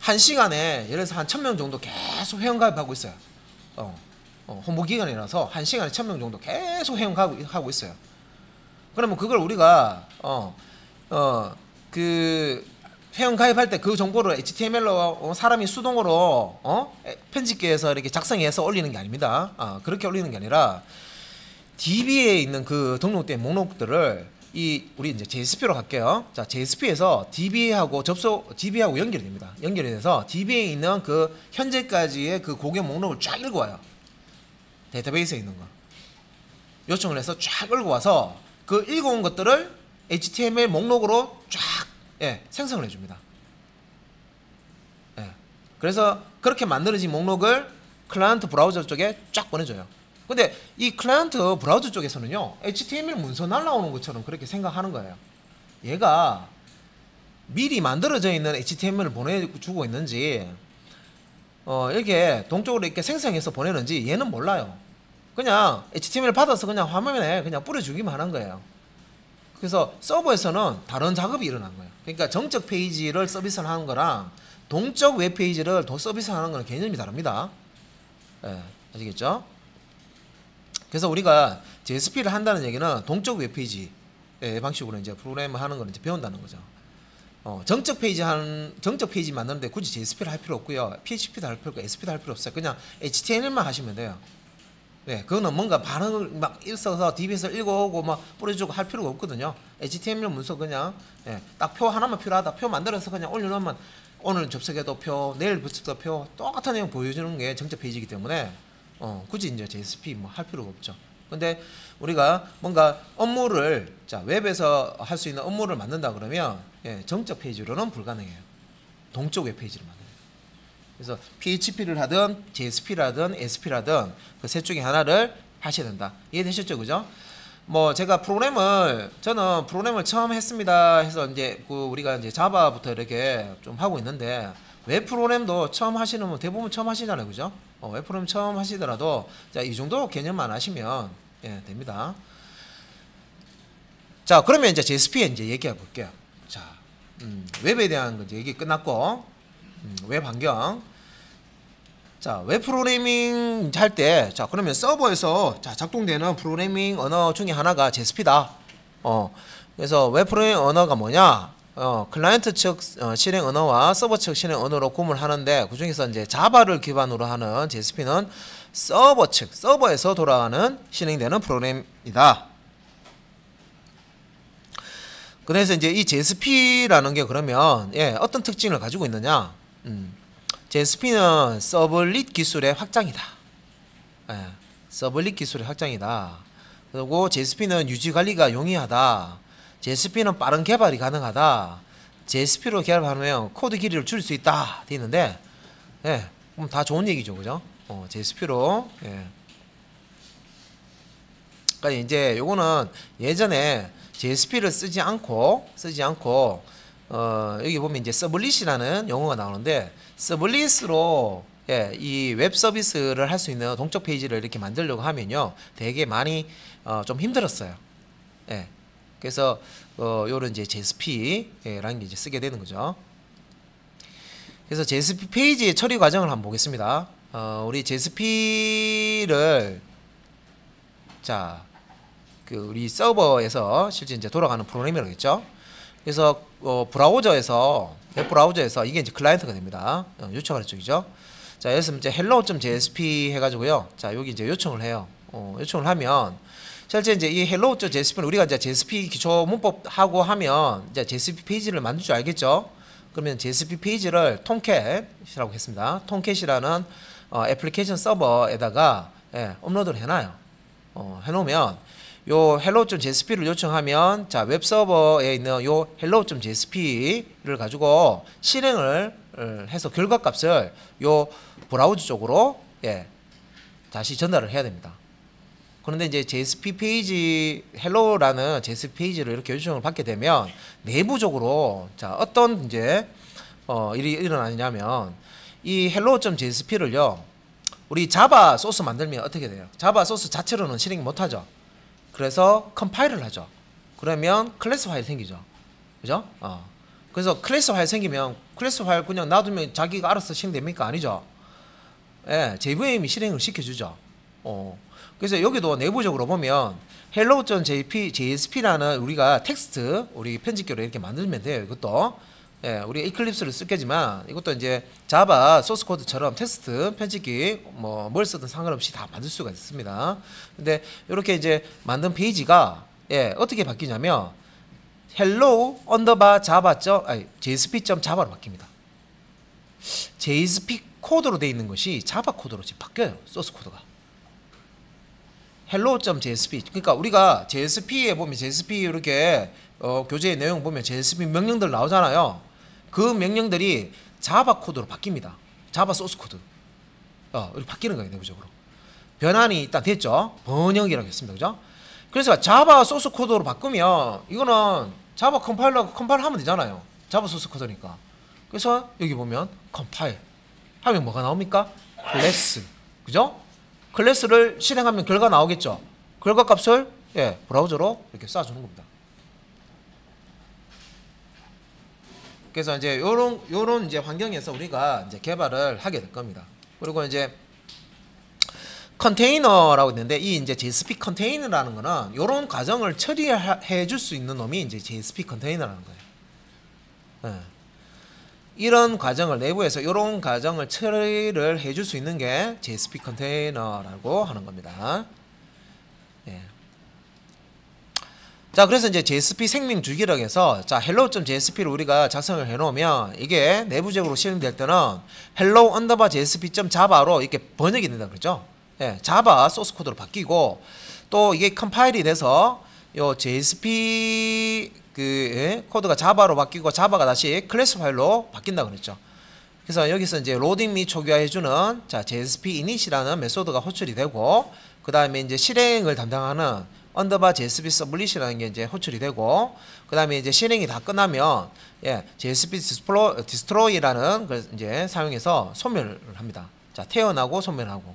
한 시간에 예를 들어서 한 1000명 정도 계속 회원가입하고 있어요. 홍보 기간이라서 한 시간에 1000명 정도 계속 회원가입하고 있어요. 그러면 그걸 우리가 그 회원 가입할 때 그 정보를 HTML로 사람이 수동으로 편집기에서 이렇게 작성해서 올리는 게 아닙니다. 그렇게 올리는 게 아니라 DB에 있는 그 등록된 목록들을 우리 이제 JSP로 갈게요. 자, JSP에서 DB하고 연결이 됩니다. 연결이 돼서 DB에 있는 그 현재까지의 그 고객 목록을 쫙 읽어와요. 데이터베이스에 있는 거 요청을 해서 쫙 읽어와서 그 읽어온 것들을 HTML 목록으로 쫙 생성을 해줍니다. 그래서 그렇게 만들어진 목록을 클라이언트 브라우저 쪽에 쫙 보내줘요. 근데 이 클라이언트 브라우저 쪽에서는요, HTML 문서 날라오는 것처럼 그렇게 생각하는 거예요. 얘가 미리 만들어져 있는 HTML을 보내주고 있는지 이렇게 동적으로 이렇게 생성해서 보내는지 얘는 몰라요. 그냥 HTML 받아서 그냥 화면에 그냥 뿌려주기만 하는 거예요. 그래서 서버에서는 다른 작업이 일어난 거예요. 그러니까 정적 페이지를 서비스를 하는 거랑 동적 웹페이지를 서비스를 하는 거는 개념이 다릅니다. 아시겠죠? 그래서 우리가 JSP를 한다는 얘기는 동적 웹페이지 방식으로 이제 프로그램을 하는 걸 이제 배운다는 거죠. 정적 페이지 만드는데 굳이 JSP를 할 필요 없고요, PHP도 할 필요 없고 ASP도 할 필요 없어요. 그냥 HTML만 하시면 돼요. 그거는 뭔가 반응을 막 있어서 DB에서 읽어오고 막 뿌려주고 할 필요가 없거든요. HTML 문서 그냥 딱 표 하나만 필요하다, 표 만들어서 그냥 올려놓으면 오늘 접속해도 표, 내일 접속해도 표, 똑같은 내용 보여주는 게 정적 페이지이기 때문에 굳이 이제 JSP 뭐 할 필요가 없죠. 근데 우리가 뭔가 업무를 웹에서 할 수 있는 업무를 만든다 그러면 정적 페이지로는 불가능해요. 동적 웹페이지를 만들어요. 그래서 PHP를 하든 JSP를 하든 ASP라든 그 셋 중에 하나를 하셔야 된다. 이해되셨죠, 그죠? 뭐 제가 저는 프로그램을 처음 했습니다 해서 이제 우리가 이제 자바부터 이렇게 좀 하고 있는데, 웹 프로그램도 처음 하시는 분 대부분 처음 하시잖아요, 그죠? 웹 프로그램 처음 하시더라도 이 정도 개념만 아시면 됩니다. 자, 그러면 이제 JSP에 이제 얘기해 볼게요. 자, 웹에 대한 거 이제 얘기 끝났고, 웹 환경. 자, 웹 프로그래밍 할 때, 자, 그러면 서버에서 자, 작동되는 프로그래밍 언어 중에 하나가 JSP다. 그래서 웹 프로그래밍 언어가 뭐냐? 클라이언트 측 실행 언어와 서버 측 실행 언어로 구분하는데, 그 중에서 이제 자바를 기반으로 하는 JSP는 서버 측, 서버에서 돌아가는 실행되는 프로그램이다. 그래서 이제 이 JSP라는 게 그러면 어떤 특징을 가지고 있느냐? JSP는 서블릿 기술의 확장이다. 서블릿 기술의 확장이다. 그리고 JSP는 유지 관리가 용이하다. JSP는 빠른 개발이 가능하다. JSP로 개발하면 코드 길이를 줄일 수 있다. 돼 있는데, 그럼 다 좋은 얘기죠, 그죠? JSP로. 그러니까 이제 요거는 예전에 JSP를 쓰지 않고 여기 보면 이제 서블릿이라는 용어가 나오는데, 서블릿으로 이 웹 서비스를 할 수 있는 동적 페이지를 이렇게 만들려고 하면요, 되게 많이 좀 힘들었어요. 그래서 요런 이제 JSP라는 게 이제 쓰게 되는 거죠. 그래서 JSP 페이지 처리 과정을 한번 보겠습니다. 우리 JSP를 자, 우리 서버에서 실제 이제 돌아가는 프로그램이라고 했죠. 그래서 브라우저에서 웹 브라우저에서 이게 이제 클라이언트가 됩니다. 요청하는 쪽이죠. 자, 여기서 이제 hello.jsp 해가지고요. 자, 여기 이제 요청을 해요. 요청을 하면 실제 이제 이 hello.jsp는 우리가 이제 JSP 기초 문법 하고 하면 이제 JSP 페이지를 만들 줄 알겠죠. 그러면 JSP 페이지를 톰캣이라고 했습니다. 톰캣이라는 애플리케이션 서버에다가 업로드를 해놔요. 해놓으면 요 hello.jsp를 요청하면 자, 웹 서버에 있는 요 hello.jsp를 가지고 실행을 해서 결과값을 요 브라우저 쪽으로 다시 전달을 해야 됩니다. 그런데 이제 JSP 페이지 hello라는 JSP 페이지를 이렇게 요청을 받게 되면 내부적으로 자, 어떤 이제 일이 일어나냐면 이 hello.jsp를요, 우리 자바 소스 만들면 어떻게 돼요? 자바 소스 자체로는 실행 못 하죠. 그래서 컴파일을 하죠. 그러면 클래스 파일 생기죠. 그죠? 그래서 클래스 파일 생기면 클래스 파일 그냥 놔두면 자기가 알아서 실행됩니까? 아니죠. JVM이 실행을 시켜주죠. 그래서 여기도 내부적으로 보면 hello.jsp라는 우리가 텍스트 우리 편집기로 이렇게 만들면 돼요. 이것도 우리가 이클립스를 쓰겠지만 이것도 이제 자바 소스 코드처럼 텍스트 편집기 뭘 쓰든 상관없이 다 만들 수가 있습니다. 근데 이렇게 이제 만든 페이지가 어떻게 바뀌냐면 hello JSP.java로 바뀝니다. JSP 코드로 되어 있는 것이 자바 코드로 지금 바뀌어요. 소스 코드가. hello.jsp. 그러니까 우리가 JSP에 보면 JSP 이렇게 교재 내용 보면 JSP 명령들 나오잖아요. 그 명령들이 자바 코드로 바뀝니다. 자바 소스 코드. 이렇게 바뀌는 거예요, 내부적으로. 변환이 일단 됐죠. 번역이라고 했습니다. 그죠? 그래서 자바 소스 코드로 바꾸면 이거는 자바 컴파일러가 컴파일하면 되잖아요. 자바 소스 코드니까. 그래서 여기 보면 컴파일 하면 뭐가 나옵니까? 클래스. 그죠? 클래스를 실행하면 결과 나오겠죠. 결과 값을 브라우저로 이렇게 쏴주는 겁니다. 그래서 이제 요런 이제 환경에서 우리가 이제 개발을 하게 될 겁니다. 그리고 이제 컨테이너라고 있는데 이 이제 JSP 컨테이너라는 거는 요런 과정을 처리해 줄 수 있는 놈이 이제 JSP 컨테이너라는 거예요. 이런 과정을 내부에서 이런 과정을 처리를 해줄 수 있는 게 JSP 컨테이너라고 하는 겁니다. 자, 그래서 이제 JSP 생명 주기라고 해서 자, hello.jsp를 우리가 작성을 해놓으면 이게 내부적으로 실행될 때는 hello_jsp.java로 이렇게 번역이 된다 그러죠. 자바 소스 코드로 바뀌고 또 이게 컴파일이 돼서 요 JSP 코드가 자바로 바뀌고 자바가 다시 클래스 파일로 바뀐다 그랬죠. 그래서 여기서 이제 로딩 및 초기화해주는 자, JSP init이라는 메소드가 호출이 되고 그 다음에 이제 실행을 담당하는 JSP 서블릿이라는 게 이제 호출이 되고 그 다음에 이제 실행이 다 끝나면 JSP destroy라는 걸 이제 사용해서 소멸을 합니다. 자, 태어나고 소멸하고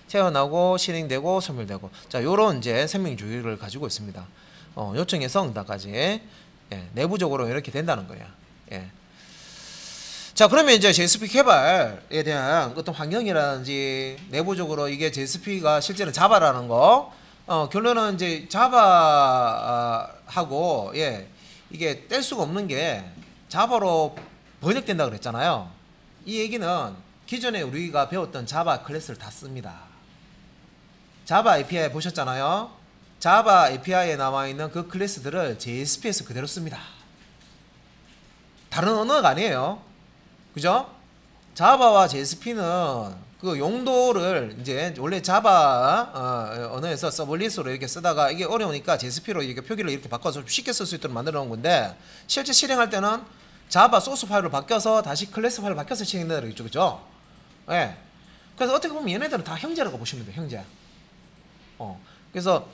태어나고 실행되고 소멸되고 자, 요런 이제 생명 주기를 가지고 있습니다. 요청에서 응답까지 내부적으로 이렇게 된다는 거예요. 자, 그러면 이제 JSP 개발에 대한 어떤 환경이라든지 내부적으로 이게 JSP가 실제는 자바라는 거, 결론은 이제 자바하고 예, 이게 뗄 수가 없는 게 자바로 번역된다 그랬잖아요. 이 얘기는 기존에 우리가 배웠던 자바 클래스를 다 씁니다. 자바 API 보셨잖아요. 자바 API에 나와 있는 그 클래스들을 JSP에서 그대로 씁니다. 다른 언어가 아니에요. 그죠? 자바와 JSP는 그 용도를 이제 원래 자바 언어에서 서블릿으로 이렇게 쓰다가 이게 어려우니까 JSP로 이렇게 표기를 이렇게 바꿔서 쉽게 쓸 수 있도록 만들어 놓은 건데, 실제 실행할 때는 자바 소스 파일로 바뀌어서 다시 클래스 파일로 바뀌어서 실행된다고 했죠. 그죠? 예. 그래서 어떻게 보면 얘네들은 다 형제라고 보시면 돼요. 형제. 그래서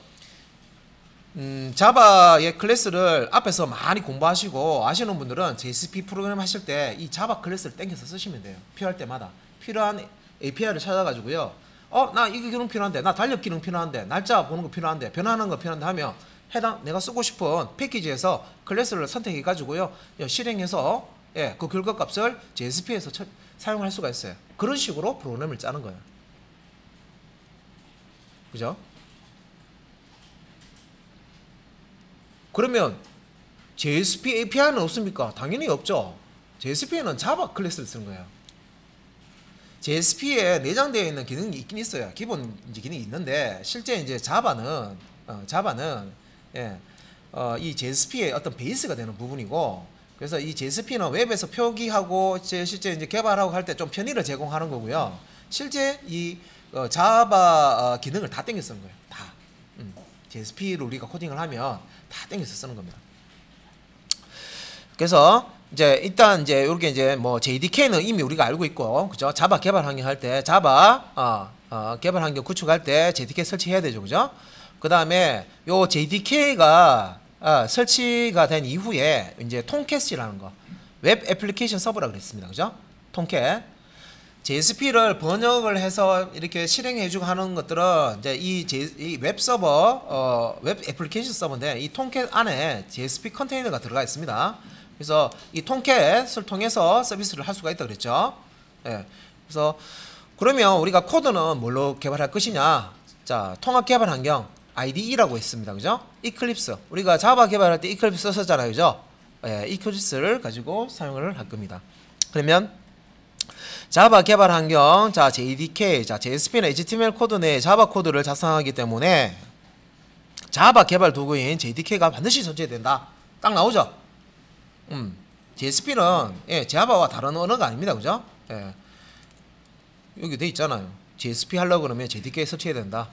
자바의 클래스를 앞에서 많이 공부하시고 아시는 분들은 JSP 프로그램 하실 때 이 자바 클래스를 땡겨서 쓰시면 돼요. 필요할 때마다 필요한 API를 찾아가지고요. 나 이거 기능 필요한데, 나 달력 기능 필요한데, 날짜 보는 거 필요한데, 변화하는 거 필요한데 하면 해당 내가 쓰고 싶은 패키지에서 클래스를 선택해 가지고요 실행해서 예, 그 결과값을 JSP에서 사용할 수가 있어요. 그런 식으로 프로그램을 짜는 거예요. 그죠? 그러면 JSP API는 없습니까? 당연히 없죠. JSP에는 자바 클래스를 쓰는 거예요. JSP에 내장되어 있는 기능이 있긴 있어요. 기본 이제 기능이 있는데, 실제 이제 자바는 예, 이 JSP의 어떤 베이스가 되는 부분이고, 그래서 이 JSP는 웹에서 표기하고 실제 이제 개발하고 할 때 좀 편의를 제공하는 거고요. 실제 이 자바 기능을 다 땡겨 쓰는 거예요. 다. JSP로 우리가 코딩을 하면 다 땡겨서 쓰는 겁니다. 그래서 이제 일단 이제 이렇게 이제 뭐 JDK는 이미 우리가 알고 있고, 그죠? 자바 개발 환경 할 때 자바 개발 환경 구축할 때 JDK 설치해야 되죠, 그죠? 그 다음에 요 JDK가 설치가 된 이후에 이제 톰캣이라는 거, 웹 애플리케이션 서버라 그랬습니다, 그죠? 톰캣. JSP를 번역을 해서 이렇게 실행해주고 하는 것들은 이제 이 웹 서버, 웹 애플리케이션 서버인데, 이 톰캣 안에 JSP 컨테이너가 들어가 있습니다. 그래서 이 톰캣을 통해서 서비스를 할 수가 있다 그랬죠. 예. 그래서 그러면 우리가 코드는 뭘로 개발할 것이냐? 자, 통합 개발 환경 IDE라고 했습니다, 그죠? 이클립스. 우리가 자바 개발할 때 이클립스 썼잖아요, 그죠? 예, 이클립스를 가지고 사용을 할 겁니다. 그러면 자바 개발 환경, 자 JDK, 자 JSP는 HTML 코드 내에 자바 코드를 작성하기 때문에 자바 개발 도구인 JDK가 반드시 설치해야 된다. 딱 나오죠? JSP는 예, 자바와 다른 언어가 아닙니다, 그죠? 예. 여기 돼 있잖아요. JSP 하려고 그러면 JDK 설치해야 된다.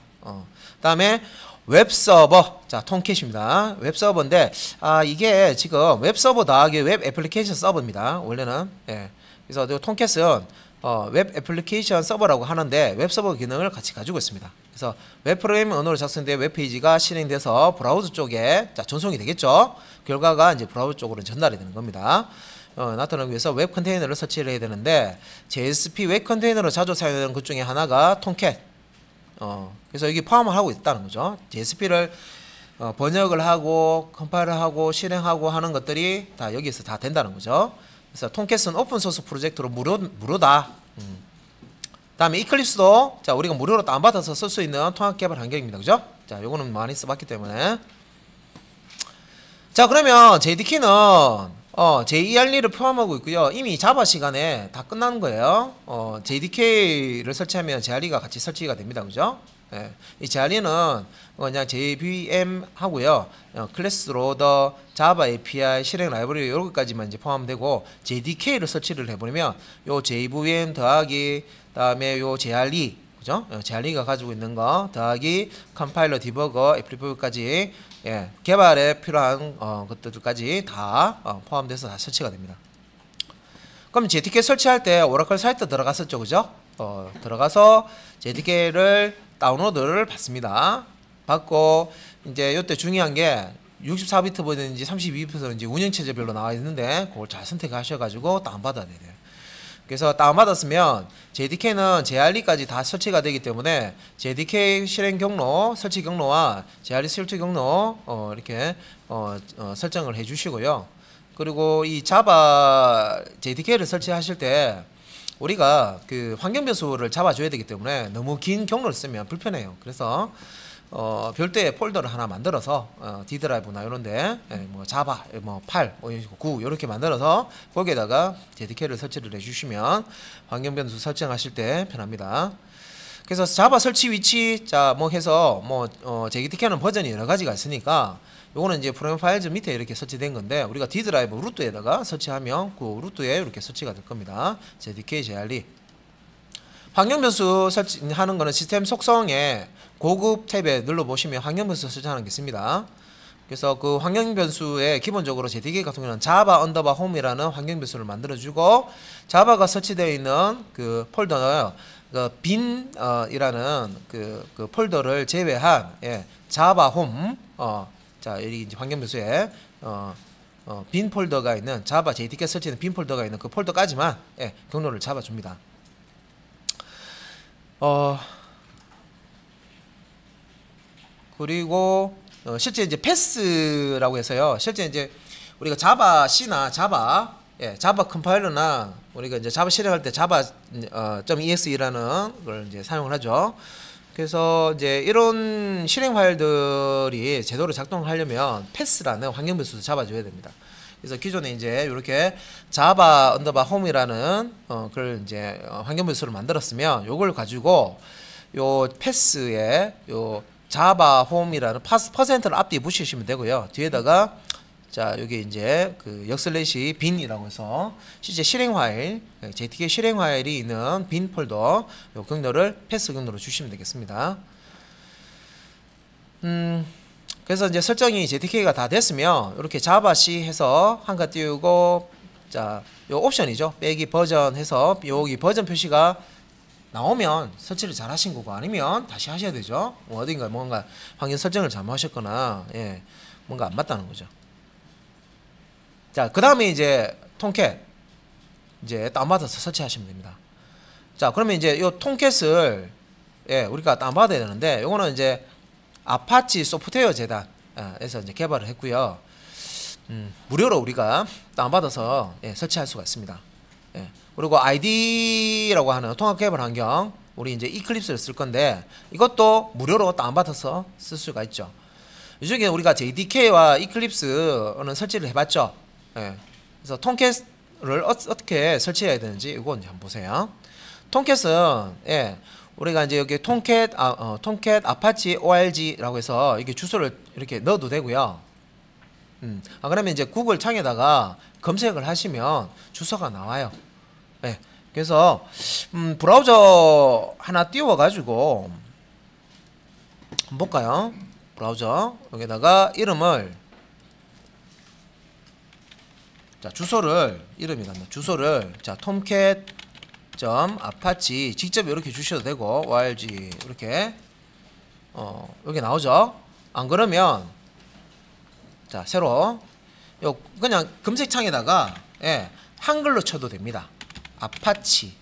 그다음에 웹서버, 자 톰캣입니다. 웹서버인데 이게 지금 웹서버 더하기 웹 애플리케이션 서버입니다. 원래는. 예. 그래서 이 톰캣은 웹 애플리케이션 서버라고 하는데 웹서버 기능을 같이 가지고 있습니다. 그래서 웹 프로그래밍 언어로 작성된 웹페이지가 실행돼서 브라우저 쪽에 전송이 되겠죠. 결과가 이제 브라우저 쪽으로 전달이 되는 겁니다. 나타나기 위해서 웹 컨테이너를 설치를 해야 되는데, JSP 웹 컨테이너로 자주 사용되는 것 중에 하나가 톰캣. 그래서 여기 포함을 하고 있다는 거죠. JSP를 번역을 하고 컴파일을 하고 실행하고 하는 것들이 다 여기서 다 된다는 거죠. 그래서 톰캣은 오픈소스 프로젝트로 무료다. 다음에 이클립스도 자 우리가 무료로 다운받아서 쓸 수 있는 통합 개발 환경입니다, 그죠? 자 요거는 많이 써봤기 때문에. 자 그러면 JDK는 JER리를 포함하고 있고요. 이미 자바 시간에 다 끝나는 거예요. JDK를 설치하면 JER리가 같이 설치가 됩니다, 그죠? 예. 이 JER리는 그냥 JVM 하고요. 클래스 로더, 자바 API, 실행 라이브러리 여기까지만 이제 포함되고, JDK를 설치를 해버리면 요 JVM 더하기 다음에 요 JER리, 그죠? JER리가 가지고 있는 거 더하기 컴파일러, 디버거, 애플리케이션까지 예, 개발에 필요한 것들까지 다 포함돼서 다 설치가 됩니다. 그럼 JDK 설치할 때 오라클 사이트 들어갔었죠, 그죠? 들어가서 JDK를 다운로드를 받습니다. 받고 이제 이때 중요한 게 64비트 버전인지 32비트인지 운영체제별로 나와 있는데 그걸 잘 선택하셔가지고 다운받아야 돼요. 그래서 다운받았으면 JDK는 JER리까지 다 설치가 되기 때문에 JDK 실행 경로, 설치 경로와 JER리 설치 경로 이렇게 설정을 해주시고요. 그리고 이 자바 JDK를 설치하실 때 우리가 그 환경 변수를 잡아줘야 되기 때문에 너무 긴 경로를 쓰면 불편해요. 그래서 별도의 폴더를 하나 만들어서 D 드라이브나 이런데 뭐 자바, 뭐 8, 9 이렇게 만들어서 거기에다가 JDK를 설치를 해주시면 환경 변수 설정하실 때 편합니다. 그래서 자바 설치 위치 뭐 해서 JDK는 버전이 여러 가지가 있으니까 요거는 이제 프로그램 파일즈 밑에 이렇게 설치된 건데 우리가 D 드라이브 루트에다가 설치하면 그 루트에 이렇게 설치가 될 겁니다. JDK JRE 환경 변수 설치하는 거는 시스템 속성에 고급 탭에 눌러 보시면 환경 변수 설치하는 게 있습니다. 그래서 그 환경 변수에 기본적으로 JDK 같은 경우는 자바 언더바 홈이라는 환경 변수를 만들어주고 자바가 설치되어 있는 그 폴더는 그 빈이라는 그 폴더를 제외한 자바 홈 자, 여기 이제 환경 변수에 빈 폴더가 있는 자바 JDK 설치된 빈 폴더가 있는 그 폴더까지만 경로를 잡아줍니다. 그리고 실제 이제 패스라고 해서요. 실제 이제 우리가 자바 C나 자바 컴파일러나 우리가 이제 자바 실행할 때 자바 .exe라는 걸 이제 사용을 하죠. 그래서 이제 이런 실행 파일들이 제대로 작동하려면 패스라는 환경 변수도 잡아줘야 됩니다. 그래서 기존에 이제 이렇게 자바 언더바 홈이라는 그걸 이제 환경 변수를 만들었으면 요걸 가지고 요 패스에 요 자바 홈이라는 퍼센트를 앞뒤에 붙이시면 되고요. 뒤에다가 자 여기 이제 그 역슬래시 빈이라고 해서 실제 실행 파일 JDK 실행 파일이 있는 빈 폴더 요 경로를 패스 경로로 주시면 되겠습니다. 그래서 이제 설정이 JDK가 다 됐으면 이렇게 자바 C 해서 한가 띄우고 자 요 옵션이죠. 빼기 버전 해서 여기 버전 표시가 나오면 설치를 잘 하신 거고 아니면 다시 하셔야 되죠. 어딘가 뭔가 환경 설정을 잘못하셨거나 뭔가 안 맞다는 거죠. 자, 그 다음에 이제 통캣 이제 다운받아서 설치하시면 됩니다. 자, 그러면 이제 이 통캣을 우리가 다운받아야 되는데 요거는 이제 아파치 소프트웨어 재단에서 이제 개발을 했고요. 무료로 우리가 다운받아서 설치할 수가 있습니다. 그리고 ID라고 하는 통합 개발 환경 우리 이제 이클립스를 쓸 건데 이것도 무료로 다운받아서 쓸 수가 있죠. 요즘에 우리가 JDK와 이클립스는 설치를 해봤죠. 그래서 통캣을 어떻게 설치해야 되는지 이거 이제 한번 보세요. 통캣은 우리가 이제 여기 통캣 아파치 org라고 해서 이게 주소를 이렇게 넣어도 되고요. 그러면 이제 구글 창에다가 검색을 하시면 주소가 나와요. 그래서 브라우저 하나 띄워 가지고 한번 볼까요? 브라우저 여기다가 이름을 자 주소를 주소를 자 tomcat.apache 직접 이렇게 주셔도 되고 org 이렇게 여기 나오죠. 안 그러면 자 새로 요 그냥 검색창에다가 한글로 쳐도 됩니다. 아파치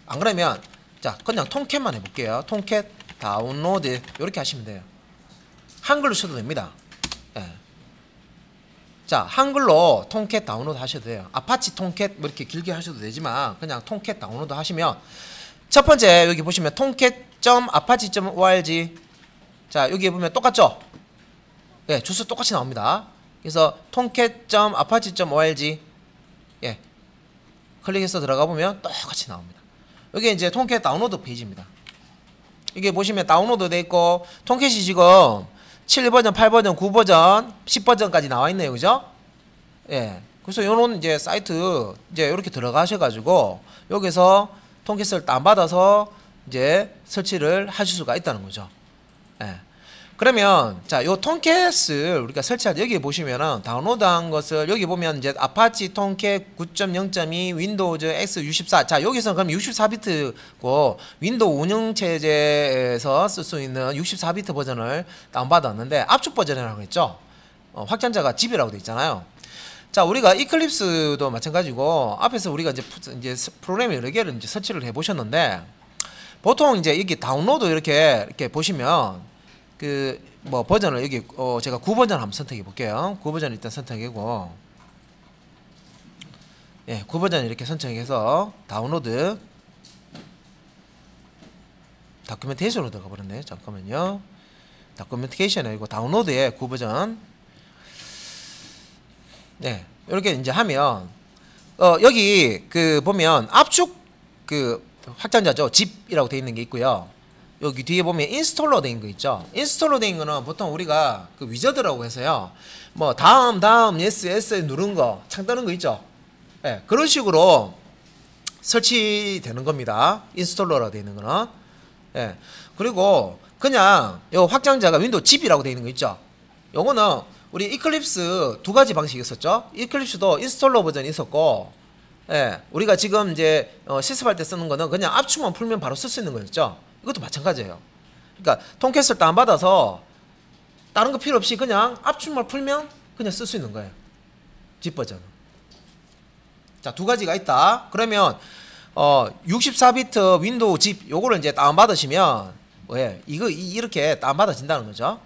안 그러면 자 그냥 통캣만 해볼게요. 통캣 다운로드 이렇게 하시면 돼요. 한글로 쳐도 됩니다. 자 한글로 통캣 다운로드 하셔도 돼요. 아파치 통캣 뭐 이렇게 길게 하셔도 되지만 그냥 통캣 다운로드 하시면 첫 번째 여기 보시면 통캣.apache.org 자 여기 보면 똑같죠? 주소 똑같이 나옵니다. 그래서 통캣.apache.org 클릭해서 들어가 보면 똑같이 나옵니다. 여기 이제 통캣 다운로드 페이지입니다. 이게 보시면 다운로드 돼 있고 통캣이 지금 7버전, 8버전, 9버전, 10버전까지 나와 있네요. 그죠? 그래서 요런 이제 사이트 이제 이렇게 들어가셔 가지고 여기서 통캣을 다운받아서 이제 설치를 하실 수가 있다는 거죠. 그러면 자, 요 통캣을 우리가 설치할 때 여기 보시면은 다운로드한 것을 여기 보면 이제 아파치 통캣 9.0.2 윈도우즈 X64 자, 여기서 그럼 64비트고 윈도우 운영 체제에서 쓸 수 있는 64비트 버전을 다운받았는데 압축 버전이라고 했죠. 확장자가 집이라고 돼 있잖아요. 자, 우리가 이클립스도 마찬가지고 앞에서 우리가 이제 프로그램 여러 개를 이제 설치를 해 보셨는데 보통 이제 여기 다운로드 이렇게 보시면 그 뭐 버전을 여기 제가 9버전 한번 선택해 볼게요. 9버전 일단 선택하고 예, 9버전 이렇게 선정해서 다운로드 다큐멘테이션으로 들어가 버렸네. 잠깐만요. 다큐멘테이션이 아니고 다운로드에 9버전. 네, 이렇게 이제 하면 여기 그 보면 압축 그 확장자죠. zip이라고 되어 있는 게 있고요. 여기 뒤에 보면 인스톨러 되어 있는 거 있죠. 인스톨러 되어 있는 거는 보통 우리가 그 위저드라고 해서요. 뭐 다음 yes 누른 거 창 뜨는 거 있죠. 예, 그런 식으로 설치되는 겁니다. 인스톨러라고 되어 있는 거는. 예. 그리고 그냥 요 확장자가 윈도우 zip이라고 되어 있는 거 있죠. 요거는 우리 이클립스 두 가지 방식이 있었죠. 이클립스도 인스톨러 버전이 있었고, 예, 우리가 지금 이제 실습할 때 쓰는 거는 그냥 압축만 풀면 바로 쓸 수 있는 거였죠. 이것도 마찬가지예요. 그러니까 통캐스를 다운받아서 다른 거 필요 없이 그냥 압축만 풀면 그냥 쓸 수 있는 거예요. zip 버전은. 자, 두 가지가 있다. 그러면 64비트 윈도우 zip 요거를 이제 다운받으시면 이거 이렇게 다운받아진다는 거죠.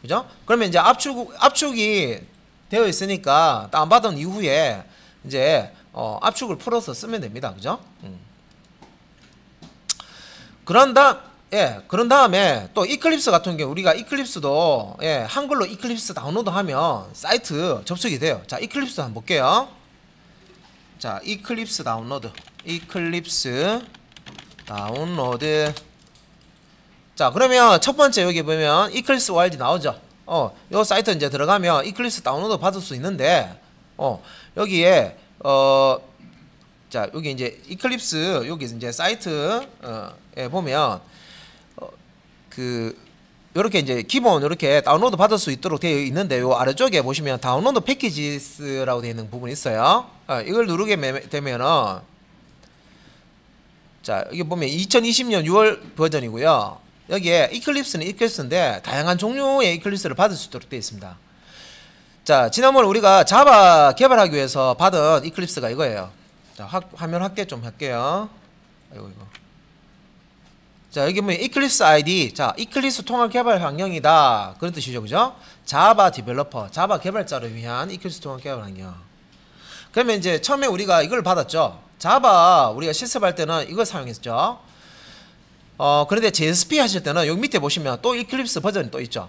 그죠? 그러면 이제 압축이 되어 있으니까 다운받은 이후에 이제 압축을 풀어서 쓰면 됩니다. 그죠? 그런 다음에 또 이클립스 같은 경우 우리가 이클립스도 한글로 이클립스 다운로드 하면 사이트 접속이 돼요. 자, 이클립스 한번 볼게요. 자, 이클립스 다운로드. 자, 그러면 첫 번째 여기 보면 이클립스 YD 나오죠. 요 사이트 이제 들어가면 이클립스 다운로드 받을 수 있는데, 여기에 자, 여기 이제 이클립스 여기 이제 사이트에 보면 요렇게 이제 기본 이렇게 다운로드 받을 수 있도록 되어 있는데, 요 아래쪽에 보시면 다운로드 패키지스라고 되어 있는 부분이 있어요. 이걸 누르게 되면은 자, 여기 보면 2020년 6월 버전이고요. 여기에 이클립스는 이클립스인데 다양한 종류의 이클립스를 받을 수 있도록 되어 있습니다. 자, 지난번에 우리가 자바 개발하기 위해서 받은 이클립스가 이거예요. 자, 화면 확대 좀 할게요. 이거. 자, 여기 보면 이클립스 ID. 자, 이클립스 통합 개발 환경이다. 그런 뜻이죠. 그죠? 자바 디벨로퍼, 자바 개발자를 위한 이클립스 통합 개발 환경. 그러면 이제 처음에 우리가 이걸 받았죠. 자바 우리가 실습할 때는 이걸 사용했죠. 그런데 JSP 하실 때는 여기 밑에 보시면 또 이클립스 버전이 또 있죠.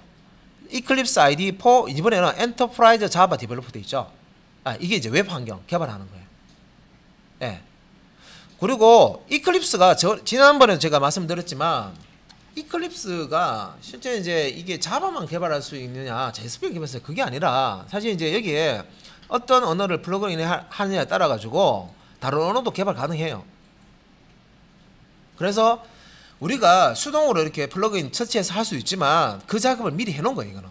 이클립스 ID 4 이번에는 엔터프라이즈 자바 디벨로퍼 돼 있죠. 이게 이제 웹 환경 개발하는 거예요. 예. 그리고 이클립스가 지난번에 제가 말씀드렸지만 이클립스가 실제 이제 이게 자바만 개발할 수 있느냐, JSP 개발해서 그게 아니라 사실 이제 여기에 어떤 언어를 플러그인 하느냐에 따라 가지고 다른 언어도 개발 가능해요. 그래서 우리가 수동으로 이렇게 플러그인 설치해서 할 수 있지만 그 작업을 미리 해놓은 거예요, 이거는.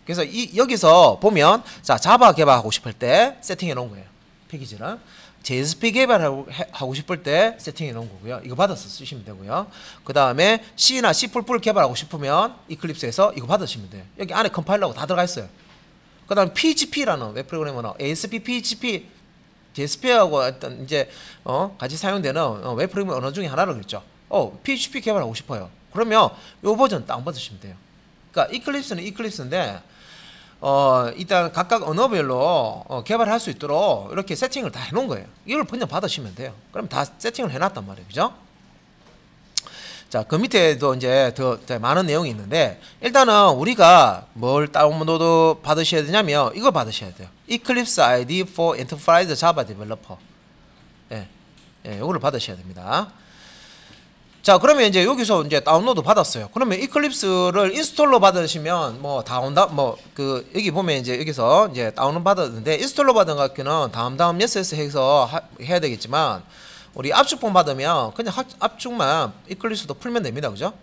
그래서 여기서 보면 자, 자바 개발하고 싶을 때 세팅해 놓은 거예요, 패키지를. JSP 개발하고 싶을 때 세팅해 놓은 거고요. 이거 받아서 쓰시면 되고요. 그 다음에 C나 C++ 개발하고 싶으면 이클립스에서 이거 받으시면 돼요. 여기 안에 컴파일러가 다 들어가 있어요. 그 다음에 PHP라는 웹 프로그래머는 ASP, PHP, JSP하고 어떤 이제 같이 사용되는 웹 프로그래머 언어 중에 하나라고 했죠. PHP 개발하고 싶어요. 그러면 요 버전 다운받으시면 돼요. 그러니까 이클립스는 이클립스인데 일단 각각 언어별로 개발할 수 있도록 이렇게 세팅을 다 해놓은 거예요. 이걸 그냥 받으시면 돼요. 그럼 다 세팅을 해놨단 말이에요. 그죠? 자, 그 밑에도 이제 더 많은 내용이 있는데, 일단은 우리가 뭘 다운로드 받으셔야 되냐면 이거 받으셔야 돼요. Eclipse ID for Enterprise Java Developer. 요거를 받으셔야 됩니다. 자, 그러면 이제 여기서 이제 다운로드 받았어요. 그러면 이클립스를 인스톨러 받으시면 여기 보면 이제 여기서 이제 다운로드 받았는데, 인스톨러 받은 것은 다음 yes 해서 해야 되겠지만, 우리 압축본 받으면 그냥 압축만 이클립스도 풀면 됩니다. 그죠?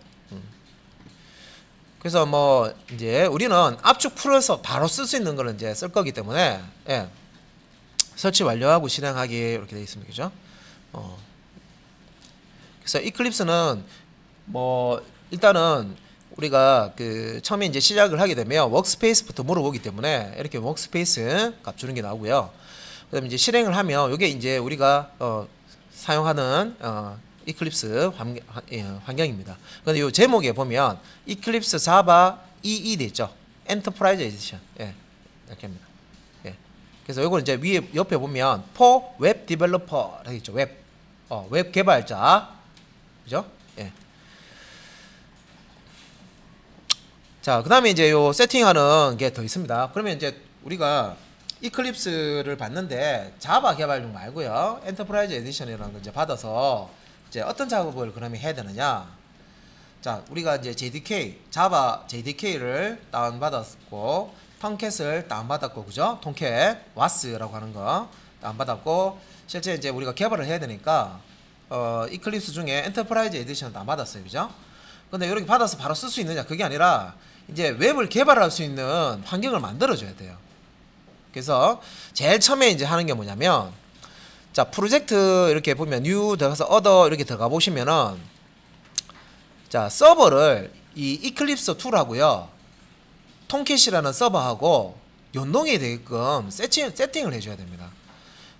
그래서 이제 우리는 압축 풀어서 바로 쓸 수 있는 거를 이제 쓸 거기 때문에 설치 완료하고 실행하기 이렇게 되어 있습니다. 그죠? 그래서 이클립스는 일단은 우리가 처음에 이제 시작을 하게 되면 워크스페이스부터 물어보기 때문에 이렇게 워크스페이스 값 주는 게 나오고요. 그다음에 이제 실행을 하면 이게 이제 우리가 사용하는 이클립스 환경입니다. 그런데 이 제목에 보면 이클립스 자바 EE 돼 있죠. 엔터프라이즈 에디션. 이렇게 합니다. 그래서 이걸 이제 위에 옆에 보면 for web developer 이렇게 있죠. 웹 개발자. 그죠? 예. 자, 그다음에 이제 요 세팅하는 게 더 있습니다. 그러면 이제 우리가 이클립스를 받는데 자바 개발용 말고요. 엔터프라이즈 에디션이라는 걸 이제 받아서 이제 어떤 작업을 그러면 해야 되느냐? 자, 우리가 이제 JDK, 자바 JDK를 다운받았고, 톰캣을 다운받았고, 그죠? 톰캣, 와스라고 하는 거 다운받았고, 실제 이제 우리가 개발을 해야 되니까, 이클립스 중에 엔터프라이즈 에디션을 다운받았어요, 그죠? 근데 이렇게 받아서 바로 쓸 수 있느냐? 그게 아니라, 이제 웹을 개발할 수 있는 환경을 만들어줘야 돼요. 그래서 제일 처음에 이제 하는 게 뭐냐면, 자, 프로젝트 이렇게 보면 new 들어가서 other 이렇게 들어가 보시면은, 자, 서버를 이 이클립스 2하고요, 톰캣이라는 서버하고 연동이 되게끔 세팅을 해줘야 됩니다.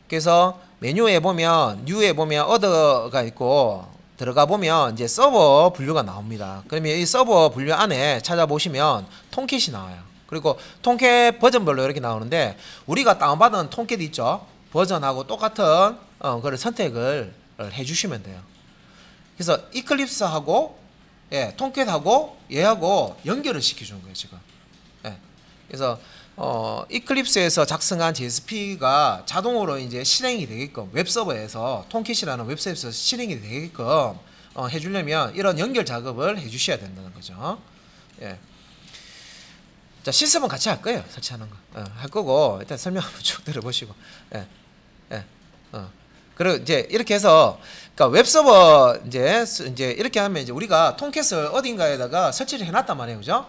그래서 메뉴에 보면 new에 보면 other가 있고 들어가 보면 이제 서버 분류가 나옵니다. 그러면 이 서버 분류 안에 찾아보시면 톰캣이 나와요. 그리고 톰캣 버전별로 이렇게 나오는데 우리가 다운받은 톰캣 있죠? 버전하고 똑같은 그걸 선택을 해주시면 돼요. 그래서 이클립스하고 톰캣하고 얘하고 연결을 시켜주는 거예요, 지금. 예. 그래서 이클립스에서 작성한 JSP가 자동으로 이제 실행이 되게끔 웹서버에서 톰캣이라는 웹서버에서 실행이 되게끔 해주려면 이런 연결 작업을 해주셔야 된다는 거죠. 예. 자, 실습은 같이 할 거예요, 설치하는 거. 할 거고 일단 설명 한번 쭉 들어보시고. 예. 예. 그리고 이제 이렇게 해서 그러니까 웹서버 이제 이렇게 하면 이제 우리가 톰캣을 어딘가에다가 설치를 해놨단 말이에요, 그죠?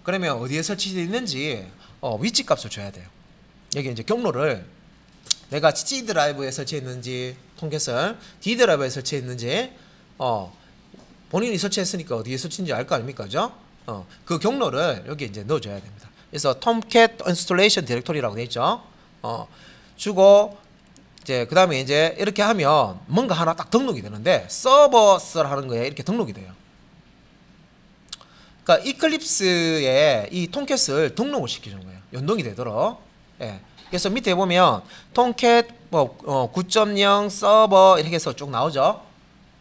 그러면 어디에 설치되어 있는지 위치 값을 줘야 돼요. 여기 이제 경로를 내가 C 드라이브에 설치했는지 톰캣을 D 드라이브에 설치했는지 본인이 설치했으니까 어디에 설치인지 알 거 아닙니까, 그죠? 그 경로를 여기 이제 넣어줘야 됩니다. 그래서 톰캣 인스톨레이션 디렉토리라고 되어 있죠. 주고 이제 그 다음에 이제 이렇게 하면 뭔가 하나 딱 등록이 되는데 서버스라는 거에 이렇게 등록이 돼요. 그러니까 이클립스에 이 톰캣을 등록을 시켜주는 거예요. 연동이 되도록. 예. 그래서 밑에 보면 톰캣 9.0 서버 이렇게 해서 쭉 나오죠.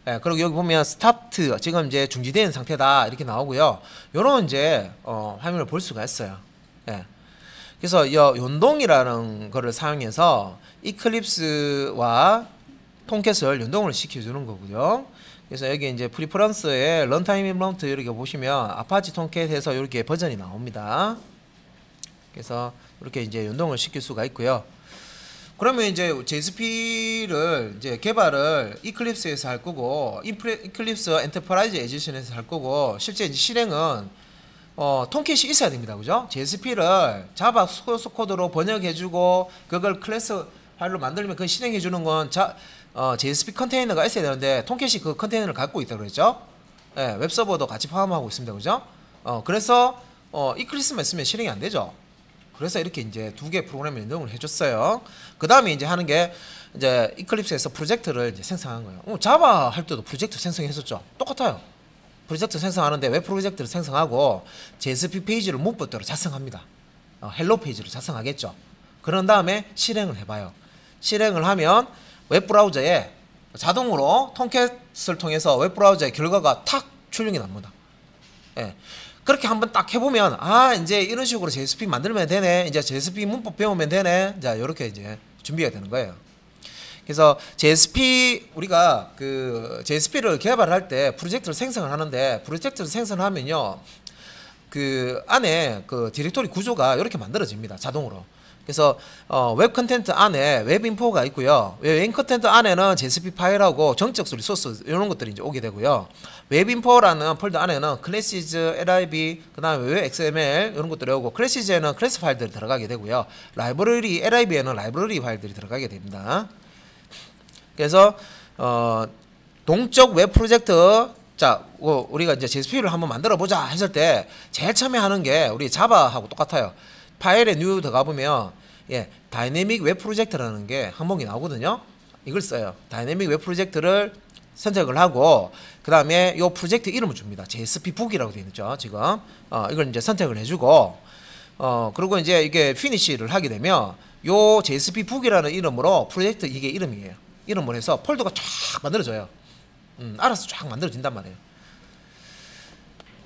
예. 그리고 여기 보면 스타트 지금 이제 중지된 상태다 이렇게 나오고요. 요런 이제 화면을 볼 수가 있어요. 예. 그래서 이 연동이라는 거를 사용해서 이클립스와 톰캣을 연동을 시켜주는 거고요. 그래서 여기 이제 프리퍼런스에 런타임 임런트 이렇게 보시면 아파치 톰캣 해서 이렇게 버전이 나옵니다. 그래서 이렇게 이제 연동을 시킬 수가 있고요. 그러면 이제 JSP를 이제 개발을 이클립스에서 할 거고, 이클립스 엔터프라이즈 에디션에서 할 거고, 실제 이제 실행은 톰캣이 있어야 됩니다, 그죠? JSP를 자바 소스 코드로 번역해주고 그걸 클래스 파일로 만들면 그 실행해주는 건 JSP 컨테이너가 있어야 되는데 톰캣이 그 컨테이너를 갖고 있다고 그랬죠? 예, 웹서버도 같이 포함하고 있습니다, 그죠? 그래서 이클립스만 쓰면 실행이 안 되죠. 그래서 이렇게 이제 두 개 프로그램을 연동을 해줬어요. 그 다음에 이제 하는 게 이제 이클립스에서 프로젝트를 이제 생성한 거예요. 자바 할 때도 프로젝트 생성했었죠. 똑같아요. 프로젝트 생성하는데 웹 프로젝트를 생성하고 JSP 페이지를 문법대로 작성합니다. 헬로 페이지를 작성하겠죠. 그런 다음에 실행을 해봐요. 실행을 하면 웹브라우저에 자동으로 톰캣을 통해서 웹브라우저의 결과가 탁 출력이 납니다. 예. 그렇게 한번 딱 해보면 이제 이런 식으로 JSP 만들면 되네. 이제 JSP 문법 배우면 되네. 자, 이렇게 이제 준비가 되는 거예요. 그래서 JSP 우리가 그 JSP를 개발할 때 프로젝트를 생성을 하는데 프로젝트를 생성하면요 그 안에 그 디렉토리 구조가 이렇게 만들어집니다, 자동으로. 그래서 웹 컨텐트 안에 웹 인포가 있고요. 웹 컨텐트 안에는 JSP 파일하고 정적 리소스 이런 것들이 이제 오게 되고요. 웹 인포라는 폴더 안에는 클래시즈, lib, 그다음에 웹 XML 이런 것들이 오고, 클래시즈에는 클래스 파일들이 들어가게 되고요. 라이브러리, lib에는 라이브러리 파일들이 들어가게 됩니다. 그래서 동적 웹 프로젝트, 자, 우리가 이제 JSP를 한번 만들어 보자 했을 때 제일 처음에 하는 게 우리 자바하고 똑같아요. 파일에 new 들어가 보면 다이내믹 웹 프로젝트라는 게 항목이 나오거든요. 이걸 써요. 다이내믹 웹 프로젝트를 선택을 하고 그 다음에 이 프로젝트 이름을 줍니다. JSP 북이라고 되어 있죠, 지금. 이걸 이제 선택을 해주고 그리고 이제 이게 피니시를 하게 되면 요 JSP 북이라는 이름으로 프로젝트 이게 이름이에요. 이름으로 해서 폴더가 쫙 만들어져요. 알아서 쫙 만들어진단 말이에요.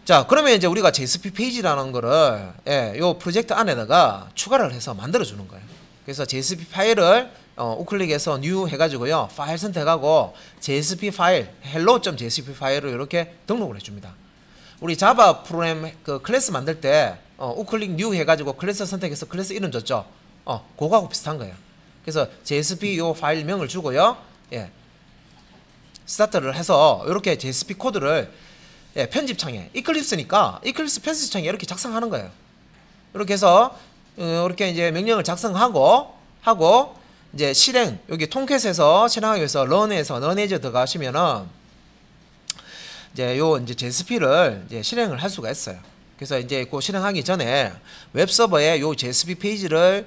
자, 그러면 이제 우리가 JSP 페이지라는 거를 요 프로젝트 안에다가 추가를 해서 만들어 주는 거예요. 그래서 JSP 파일을 우클릭해서 new 해가지고요, 파일 선택하고 JSP 파일 hello.jsp 파일을 이렇게 등록을 해줍니다. 우리 자바 프로그램 그 클래스 만들 때 우클릭 new 해가지고 클래스 선택해서 클래스 이름 줬죠. 그거하고 비슷한 거예요. 그래서 JSP 요 파일명을 주고요, 스타트를 해서 이렇게 JSP 코드를 편집창에 이클립스니까 이클립스 편집창에 이렇게 작성하는 거예요. 이렇게 해서 이렇게 이제 명령을 작성하고 이제 실행, 여기 톰캣에서 실행하기 위해서 런에서 런에이저 들어가시면은 이제 이제 JSP를 이제 실행을 할 수가 있어요. 그래서 이제 그 실행하기 전에 웹 서버에 요 JSP 페이지를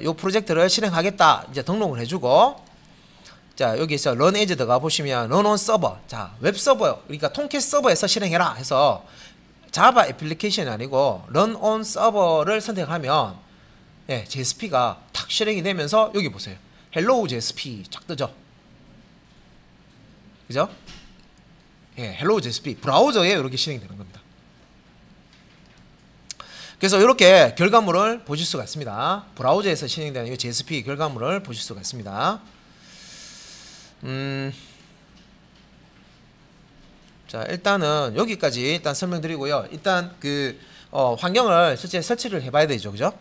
요 프로젝트를 실행하겠다 이제 등록을 해주고, 자, 여기서 run as 들어가 보시면 run on 서버, 자, 웹 서버, 그러니까 톰캣 서버에서 실행해라 해서 자바 애플리케이션이 아니고 run on 서버를 선택하면 JSP가 탁 실행이 되면서 여기 보세요. hello JSP 쫙 뜨죠. 그죠? hello JSP 브라우저에 이렇게 실행되는 겁니다. 그래서 이렇게 결과물을 보실 수가 있습니다. 브라우저에서 실행되는 이 JSP 결과물을 보실 수가 있습니다. 자, 일단은 여기까지 일단 설명드리고요. 일단 그 환경을 실제 설치를 해봐야 되죠, 그죠?